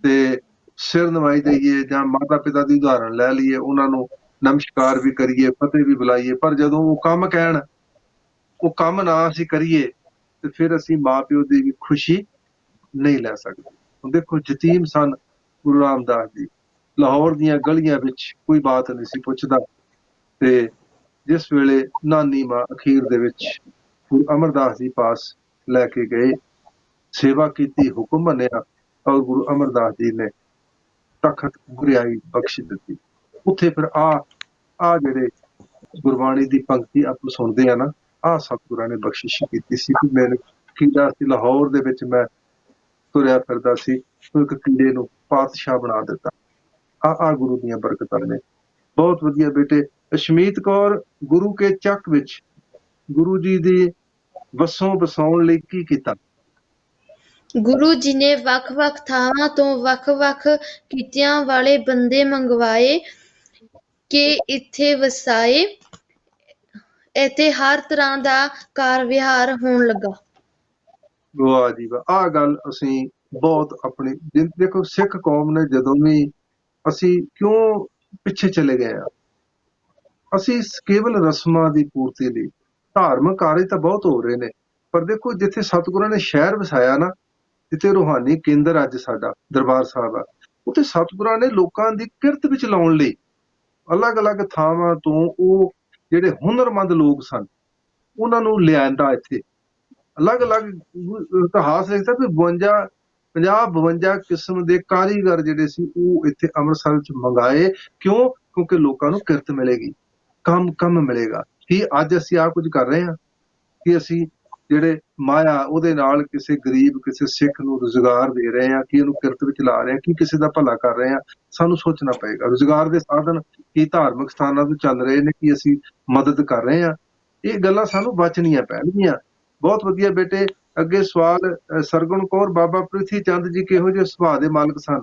ਤੇ ਸਿਰ ਨਵਾਈ ਦਈਏ, ਜਾਂ ਮਾਤਾ ਪਿਤਾ ਦੀ ਉਦਾਹਰਣ ਲੈ ਲਈਏ, ਉਹਨਾਂ ਨੂੰ ਨਮਸਕਾਰ ਵੀ ਕਰੀਏ, ਫਤਿਹ ਵੀ ਬੁਲਾਈਏ, ਪਰ ਜਦੋਂ ਉਹ ਕੰਮ ਕਹਿਣ, ਉਹ ਕੰਮ ਨਾ ਅਸੀਂ ਕਰੀਏ ਤੇ ਫਿਰ ਅਸੀਂ ਮਾਂ ਪਿਓ ਦੀ ਵੀ ਖੁਸ਼ੀ ਨਹੀਂ ਲੈ ਸਕਦੇ। ਹੁਣ ਦੇਖੋ, ਯਤੀਮ ਸਨ ਗੁਰੂ ਰਾਮਦਾਸ ਜੀ, ਲਾਹੌਰ ਦੀਆਂ ਗਲੀਆਂ ਵਿੱਚ ਕੋਈ ਬਾਤ ਨਹੀਂ ਸੀ ਪੁੱਛਦਾ, ਤੇ ਜਿਸ ਵੇਲੇ ਨਾਨੀ ਮਾਂ ਅਖੀਰ ਦੇ ਵਿੱਚ ਗੁਰੂ ਅਮਰਦਾਸ ਜੀ ਪਾਸ ਲੈ ਕੇ ਗਏ, ਸੇਵਾ ਕੀਤੀ, ਹੁਕਮ ਮੰਨਿਆ ਔਰ ਗੁਰੂ ਅਮਰਦਾਸ ਜੀ ਨੇ ਤਖਤ ਗੁਰਿਆਈ ਬਖਸ਼ ਦਿੱਤੀ। ਉੱਥੇ ਫਿਰ ਆ ਜਿਹੜੇ ਗੁਰਬਾਣੀ ਦੀ ਪੰਕਤੀ ਆਪਾਂ ਸੁਣਦੇ ਆ ਨਾ, ਆਹ ਸਤਿਗੁਰਾਂ ਨੇ ਬਖਸ਼ਿਸ਼ ਕੀਤੀ ਸੀ ਕਿ ਮੈਨੂੰ ਕੀੜਾ ਸੀ, ਲਾਹੌਰ ਦੇ ਵਿੱਚ ਮੈਂ ਤੁਰਿਆ ਫਿਰਦਾ ਸੀ, ਇੱਕ ਕੀੜੇ ਨੂੰ ਪਾਤਸ਼ਾਹ ਬਣਾ ਦਿੱਤਾ। ਆ ਗੁਰੂ ਦੀਆਂ ਬਰਕਤਾਂ ਨੇ। ਬਹੁਤ ਵਧੀਆ ਬੇਟੇ। ਅਸ਼ਮੀਤ ਕੌਰ, ਗੁਰੂ ਕੇ ਚੱਕ ਵਿੱਚ ਗੁਰੂ ਜੀ ਦੀ ਵਸੋਂ ਵਸਾਉਣ ਲਈ ਕੀ ਕੀਤਾ? ਗੁਰੂ ਜੀ ਨੇ ਵੱਖ-ਵੱਖ ਥਾਵਾਂ ਤੋਂ ਵੱਖ-ਵੱਖ ਕਿੱਤਿਆਂ ਵਾਲੇ ਬੰਦੇ ਮੰਗਵਾਏ ਕਿ ਇੱਥੇ ਵਸਾਏ। ਇੱਥੇ ਹਰ ਤਰ੍ਹਾਂ ਦਾ ਕਾਰ ਵਿਹਾਰ ਹੋਣ ਲੱਗਾ। ਵਾਹ ਜੀ ਵਾਹ। ਆਹ ਗੱਲ ਅਸੀਂ ਬਹੁਤ ਆਪਣੀ ਦੇਖੋ, ਸਿੱਖ ਕੌਮ ਨੇ ਜਦੋਂ ਵੀ ਅਸੀਂ ਕਿਉਂ ਪਿੱਛੇ ਚਲੇ ਗਏ ਆ, ਅਸੀਂ ਕੇਵਲ ਰਸਮਾਂ ਦੀ ਪੂਰਤੀ ਲਈ, ਧਾਰਮਿਕ ਕਾਰਜ ਤਾਂ ਬਹੁਤ ਹੋ ਰਹੇ ਨੇ, ਪਰ ਦੇਖੋ ਜਿੱਥੇ ਸਤਿਗੁਰਾਂ ਨੇ ਸ਼ਹਿਰ ਵਸਾਇਆ ਨਾ, ਜਿੱਥੇ ਰੂਹਾਨੀ ਕੇਂਦਰ ਅੱਜ ਸਾਡਾ ਦਰਬਾਰ ਸਾਹਿਬ ਆ, ਉੱਥੇ ਸਤਿਗੁਰਾਂ ਨੇ ਲੋਕਾਂ ਦੀ ਕਿਰਤ ਵਿੱਚ ਲਾਉਣ ਲਈ ਅਲੱਗ-ਅਲੱਗ ਥਾਵਾਂ ਤੋਂ ਉਹ ਜਿਹੜੇ ਹੁਨਰਮੰਦ ਲੋਕ ਸਨ ਉਹਨਾਂ ਨੂੰ ਲਿਆਂਦਾ। ਇੱਥੇ ਅਲੱਗ-ਅਲੱਗ ਇਤਿਹਾਸ ਲਿਖਦਾ ਵੀ 50-52 ਕਿਸਮ ਦੇ ਕਾਰੀਗਰ ਜਿਹੜੇ ਸੀ ਉਹ ਇੱਥੇ ਅੰਮ੍ਰਿਤਸਰ ਵਿੱਚ ਮੰਗਾਏ। ਕਿਉਂ? ਕਿਉਂਕਿ ਲੋਕਾਂ ਨੂੰ ਕਿਰਤ ਮਿਲੇਗੀ, ਕੰਮ ਮਿਲੇਗਾ। ਕੀ ਅੱਜ ਅਸੀਂ ਆਹ ਕੁਝ ਕਰ ਰਹੇ ਹਾਂ ਕਿ ਅਸੀਂ ਜਿਹੜੇ ਮਾਇਆ ਉਹਦੇ ਨਾਲ ਕਿਸੇ ਗਰੀਬ, ਕਿਸੇ ਸਿੱਖ ਨੂੰ ਰੁਜ਼ਗਾਰ ਦੇ ਰਹੇ ਹਾਂ, ਕਿ ਇਹਨੂੰ ਕਿਰਤ ਵਿੱਚ ਲਾ ਰਹੇ ਹਾਂ, ਕਿ ਕਿਸੇ ਦਾ ਭਲਾ ਕਰ ਰਹੇ ਹਾਂ? ਸਾਨੂੰ ਸੋਚਣਾ ਪਏਗਾ। ਰੁਜ਼ਗਾਰ ਦੇ ਸਾਧਨ ਕੀ ਧਾਰਮਿਕ ਸਥਾਨਾਂ ਤੋਂ ਚੱਲ ਰਹੇ ਨੇ, ਕਿ ਅਸੀਂ ਮਦਦ ਕਰ ਰਹੇ ਹਾਂ? ਇਹ ਗੱਲਾਂ ਸਾਨੂੰ ਬਚਣੀਆਂ ਪੈਣਗੀਆਂ। ਬਹੁਤ ਵਧੀਆ ਬੇਟੇ। ਅੱਗੇ ਸਵਾਲ ਸਰਗੁਣ ਕੌਰ, ਬਾਬਾ ਪ੍ਰਿਥੀ ਚੰਦ ਜੀ ਕਿਹੋ ਜਿਹੇ ਸੁਭਾਅ ਦੇ ਮਾਲਕ ਸਨ?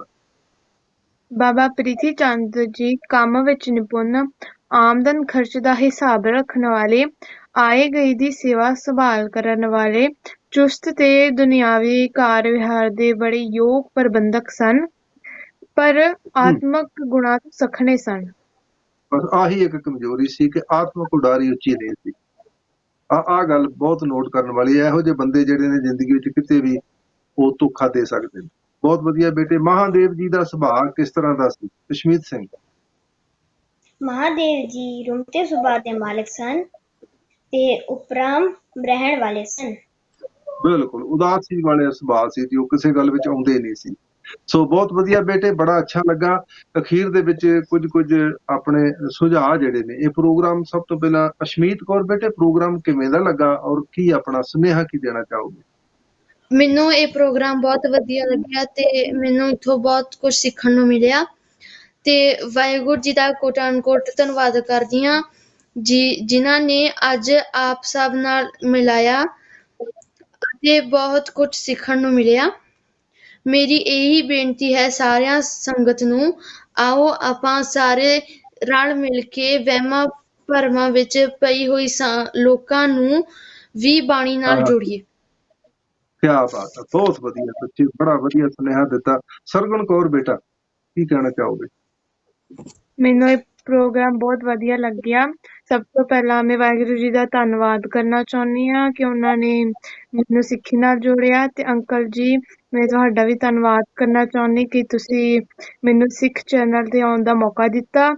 ਬਾਬਾ ਪ੍ਰੀਤੀ ਚੰਦ ਜੀ ਕੰਮ ਵਿੱਚ ਨਿਪੁੰਨ, ਆਮਦਨ ਖਰਚ ਦਾ ਹਿਸਾਬ ਰੱਖਣ ਵਾਲੇ, ਆਏ ਗਏ ਦੀ ਸੇਵਾ ਸੰਭਾਲ ਕਰਨ ਵਾਲੇ, ਚੁਸਤ ਤੇ ਦੁਨਿਆਵੀ ਕਾਰ ਵਿਹਾਰ ਦੇ ਬੜੇ ਯੋਗ ਪ੍ਰਬੰਧਕ ਸਨ, ਪਰ ਆਤਮਕ ਗੁਣਾਂ ਤੋਂ ਸਖਣੇ ਸਨ। ਬਸ ਆਹੀ ਇੱਕ ਕਮਜ਼ੋਰੀ ਸੀ ਕਿ ਆਤਮਕ ਉਡਾਰੀ ਉੱਚੀ ਨਹੀਂ ਸੀ। ਆਹ ਗੱਲ ਬਹੁਤ ਨੋਟ ਕਰਨ ਵਾਲੀ ਹੈ। ਇਹੋ ਜਿਹੇ ਬੰਦੇ ਜਿਹੜੇ ਨੇ ਜ਼ਿੰਦਗੀ ਵਿੱਚ ਕਿਤੇ ਵੀ ਉਹ ਧੋਖਾ ਦੇ ਸਕਦੇ ਨੇ। ਬਹੁਤ ਵਧੀਆ ਬੇਟੇ। ਮਹਾਦੇਵ ਜੀ ਦਾ ਸੁਭਾਅ ਕਿਸ ਤਰ੍ਹਾਂ ਦਾ ਸੀ? ਕਸ਼ਮੀਰ ਸਿੰਘ। ਮਹਾਦੇਵ ਜੀ ਰੁਮਤੇ ਸੁਭਾਅ ਦੇ ਮਾਲਕ ਸਨ ਤੇ ਉਪਰਾਮ ਰਹਿਣ ਵਾਲੇ ਸਨ। ਬਿਲਕੁਲ ਉਦਾਸੀ ਵਾਲੇ ਸੁਭਾਅ ਸੀ ਜੀ, ਉਹ ਕਿਸੇ ਗੱਲ ਵਿੱਚ ਆਉਂਦੇ ਨਹੀਂ ਸੀ। ਸੋ ਬਹੁਤ ਵਧੀਆ ਬੇਟੇ, ਬੜਾ ਅੱਛਾ ਲੱਗਾ। ਅਖੀਰ ਦੇ ਵਿੱਚ ਕੁਝ ਆਪਣੇ ਸੁਝਾਅ ਜਿਹੜੇ ਨੇ, ਇਹ ਪ੍ਰੋਗਰਾਮ ਸਭ ਤੋਂ ਪਹਿਲਾਂ ਅਸ਼ਮੀਤ ਕੌਰ ਬੇਟੇ, ਪ੍ਰੋਗਰਾਮ ਕਿਵੇਂ ਦਾ ਲੱਗਾ ਔਰ ਕੀ ਆਪਣਾ ਸੁਨੇਹਾ ਕੀ ਦੇਣਾ ਚਾਹੋਗੇ? ਮੈਨੂੰ ਇਹ ਪ੍ਰੋਗਰਾਮ ਬਹੁਤ ਵਧੀਆ ਲੱਗਿਆ ਤੇ ਮੈਨੂੰ ਇੱਥੋਂ ਬਹੁਤ ਕੁਝ ਸਿੱਖਣ ਨੂੰ ਮਿਲਿਆ ਤੇ ਵਾਹਿਗੁਰੂ ਜੀ ਦਾ ਕੋਟਾਨ-ਕੋਟ ਧੰਨਵਾਦ ਕਰਦੀ ਹਾਂ ਜਿਨ੍ਹਾਂ ਨੇ ਅੱਜ ਆਪ ਸਭ ਨਾਲ ਮਿਲਾਇਆ ਅਤੇ ਬਹੁਤ ਕੁਝ ਸਿੱਖਣ ਨੂੰ ਮਿਲਿਆ। ਮੇਰੀ ਇਹੀ ਬੇਨਤੀ ਹੈ ਸਾਰਿਆਂ ਸੰਗਤ ਨੂੰ, ਆਓ ਆਪਾਂ ਸਾਰੇ ਰਲ ਮਿਲ ਕੇ ਵਹਿਮਾਂ ਭਰਮਾਂ ਵਿੱਚ ਪਈ ਹੋਈ ਲੋਕਾਂ ਨੂੰ ਵੀ ਬਾਣੀ ਨਾਲ ਜੋੜੀਏ। ਕਿਆ ਬਾਤ ਹੈ, ਬਹੁਤ ਵਧੀਆ ਬੱਚੇ, ਬੜਾ ਵਧੀਆ ਸੁਨੇਹਾ ਦਿੱਤਾ। ਸਰਗੁਣ ਕੌਰ ਬੇਟਾ, ਕੀ ਕਹਿਣਾ ਚਾਹੋਗੇ? ਮੈਨੂੰ ਇਹ ਪ੍ਰੋਗਰਾਮ ਬਹੁਤ ਵਧੀਆ ਲੱਗਿਆ। ਸਭ ਤੋਂ ਪਹਿਲਾਂ ਮੈਂ ਵਾਹਿਗੁਰੂ ਜੀ ਦਾ ਧੰਨਵਾਦ ਕਰਨਾ ਚਾਹੁੰਦੀ ਹਾਂ ਕਿ ਉਹਨਾਂ ਨੇ ਮੈਨੂੰ ਸਿੱਖੀ ਨਾਲ ਜੋੜਿਆ। ਤੇ ਅੰਕਲ ਜੀ, ਮੈਂ ਤੁਹਾਡਾ ਵੀ ਧੰਨਵਾਦ ਕਰਨਾ ਚਾਹੁੰਦੀ ਕਿ ਤੁਸੀਂ ਮੈਨੂੰ ਸਿੱਖ ਚੈਨਲ ਤੇ ਆਉਣ ਦਾ ਮੌਕਾ ਦਿੱਤਾ।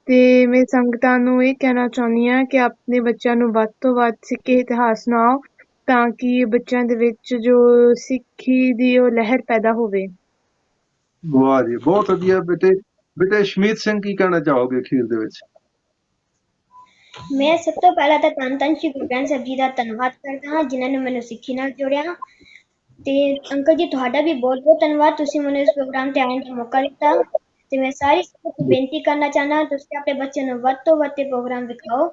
ਤੇ ਮੈਂ ਸੰਗਤਾਂ ਨੂੰ ਇਹ ਕਹਿਣਾ ਚਾਹੁੰਦੀ ਹਾਂ ਕਿ ਆਪਣੇ ਬੱਚਿਆਂ ਨੂੰ ਵੱਧ ਤੋਂ ਵੱਧ ਸਿੱਖੀ ਇਤਿਹਾਸ ਸੁਣਾਓ ਤਾਂ ਕਿ ਬੱਚਿਆਂ ਦੇ ਵਿੱਚ ਜੋ ਸਿੱਖੀ ਦੀ ਉਹ ਲਹਿਰ ਪੈਦਾ ਹੋਵੇ। ਵਾਹ ਜੀ, ਬਹੁਤ ਵਧੀਆ ਬੇਟੇ। ਬੇਟੇ ਸ਼ਮੀਤ ਸਿੰਘ, ਕੀ ਕਹਿਣਾ ਚਾਹੋਗੇ ਅਖੀਰ ਦੇ ਵਿੱਚ? ਮੈਂ ਸਭ ਤੋਂ ਪਹਿਲਾਂ ਤਾਂ ਧੰਨ ਸ਼੍ਰੀ ਗੁਰੂ ਗ੍ਰੰਥ ਸਾਹਿਬ ਜੀ ਦਾ ਧੰਨਵਾਦ ਕਰਦਾ ਹਾਂ ਜਿਨ੍ਹਾਂ ਨੇ ਮੈਨੂੰ ਸਿੱਖੀ ਨਾਲ ਜੋੜਿਆ। ਤੇ ਅੰਕਲ ਜੀ, ਤੁਹਾਡਾ ਵੀ ਬਹੁਤ ਬਹੁਤ ਧੰਨਵਾਦ, ਤੁਸੀਂ ਮੈਨੂੰ ਇਸ ਪ੍ਰੋਗਰਾਮ ਤੇ ਆਉਣ ਦਾ ਮੌਕਾ ਦਿੱਤਾ। ਤੇ ਮੈਂ ਸਾਰੀ ਸੰਗਤ ਨੂੰ ਬੇਨਤੀ ਕਰਨਾ ਚਾਹੁੰਦਾ, ਤੁਸੀਂ ਆਪਣੇ ਬੱਚਿਆਂ ਨੂੰ ਵੱਧ ਤੋਂ ਵੱਧ ਪ੍ਰੋਗਰਾਮ ਦਿਖਾਓ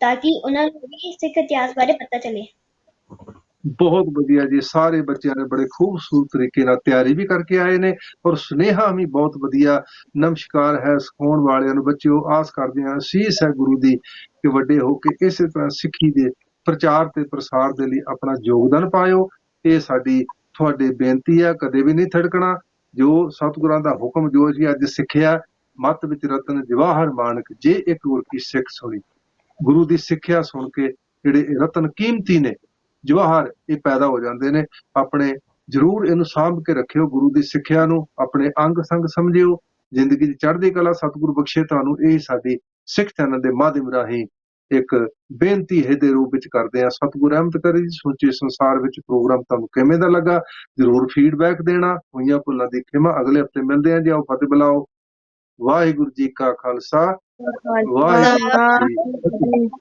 ਤਾਂ ਕਿ ਉਹਨਾਂ ਨੂੰ ਵੀ ਸਿੱਖ ਇਤਿਹਾਸ ਬਾਰੇ ਪਤਾ ਚੱਲੇ। ਬਹੁਤ ਵਧੀਆ ਜੀ, ਸਾਰੇ ਬੱਚਿਆਂ ਨੇ ਬੜੇ ਖੂਬਸੂਰਤ ਤਰੀਕੇ ਨਾਲ ਤਿਆਰੀ ਵੀ ਕਰਕੇ ਆਏ ਨੇ ਔਰ ਸੁਨੇਹਾ ਵੀ ਬਹੁਤ ਵਧੀਆ। ਨਮਸਕਾਰ ਹੈ ਸਿਖਾਉਣ ਵਾਲਿਆਂ ਨੂੰ। ਬੱਚਿਓ, ਆਸ ਕਰਦੇ ਹਾਂ, ਅਸੀਸ ਹੈ ਗੁਰੂ ਦੀ ਕਿ ਵੱਡੇ ਹੋ ਕੇ ਇਸੇ ਤਰ੍ਹਾਂ ਸਿੱਖੀ ਦੇ ਪ੍ਰਚਾਰ ਤੇ ਪ੍ਰਸਾਰ ਦੇ ਲਈ ਆਪਣਾ ਯੋਗਦਾਨ ਪਾਇਓ। ਇਹ ਸਾਡੀ ਤੁਹਾਡੇ ਬੇਨਤੀ ਹੈ, ਕਦੇ ਵੀ ਨਹੀਂ ਥੜਕਣਾ। ਜੋ ਸਤਿਗੁਰਾਂ ਦਾ ਹੁਕਮ ਜੋ ਅਸੀਂ ਅੱਜ ਸਿੱਖਿਆ, ਮੱਤ ਵਿੱਚ ਰਤਨ ਜਵਾਹਰ ਮਾਨਕ, ਜੇ ਇੱਕ ਗੁਰ ਕੀ ਸਿੱਖ ਸੁਣੀ। ਗੁਰੂ ਦੀ ਸਿੱਖਿਆ ਸੁਣ ਕੇ ਜਿਹੜੇ ਇਹ ਰਤਨ ਕੀਮਤੀ ਨੇ, ਜਵਾਹਰ, ਇਹ ਪੈਦਾ ਹੋ ਜਾਂਦੇ ਨੇ। ਆਪਣੇ ਜ਼ਰੂਰ ਇਹਨੂੰ ਸਾਂਭ ਕੇ ਰੱਖਿਓ, ਗੁਰੂ ਦੀ ਸਿੱਖਿਆ ਨੂੰ ਆਪਣੇ ਅੰਗ ਸੰਗ ਸਮਝਿਓ। ਜ਼ਿੰਦਗੀ ਦੀ ਚੜ੍ਹਦੀ ਕਲਾ ਸਤਿਗੁਰੂ ਬਖਸ਼ੇ ਤੁਹਾਨੂੰ। ਇਹ ਸਾਡੀ ਸਿੱਖ ਚੈਨਲ ਦੇ ਮਾਧਿਅਮ ਰਾਹੀਂ ਇੱਕ ਬੇਨਤੀ ਇਹਦੇ ਰੂਪ ਵਿੱਚ ਕਰਦੇ ਆ। ਸਤਿਗੁਰ ਰਹਿਮਤ ਕਰੇ ਜੀ। ਸਮੁੱਚੇ ਸੰਸਾਰ ਵਿੱਚ ਪ੍ਰੋਗਰਾਮ ਤੁਹਾਨੂੰ ਕਿਵੇਂ ਦਾ ਲੱਗਾ ਜ਼ਰੂਰ ਫੀਡਬੈਕ ਦੇਣਾ। ਹੋਈਆਂ ਭੁੱਲਾਂ ਦੀ ਖਿਮਾ। ਅਗਲੇ ਹਫਤੇ ਮਿਲਦੇ ਆ ਜੀ। ਆਓ ਫਤਿਹ ਬੁਲਾਓ। ਵਾਹਿਗੁਰੂ ਜੀ ਕਾ ਖਾਲਸਾ, ਵਾਹਿਗੁਰੂ ਜੀ ਕੀ ਫਤਿਹ। ਵਾਹਿਗੁਰੂ ਜੀ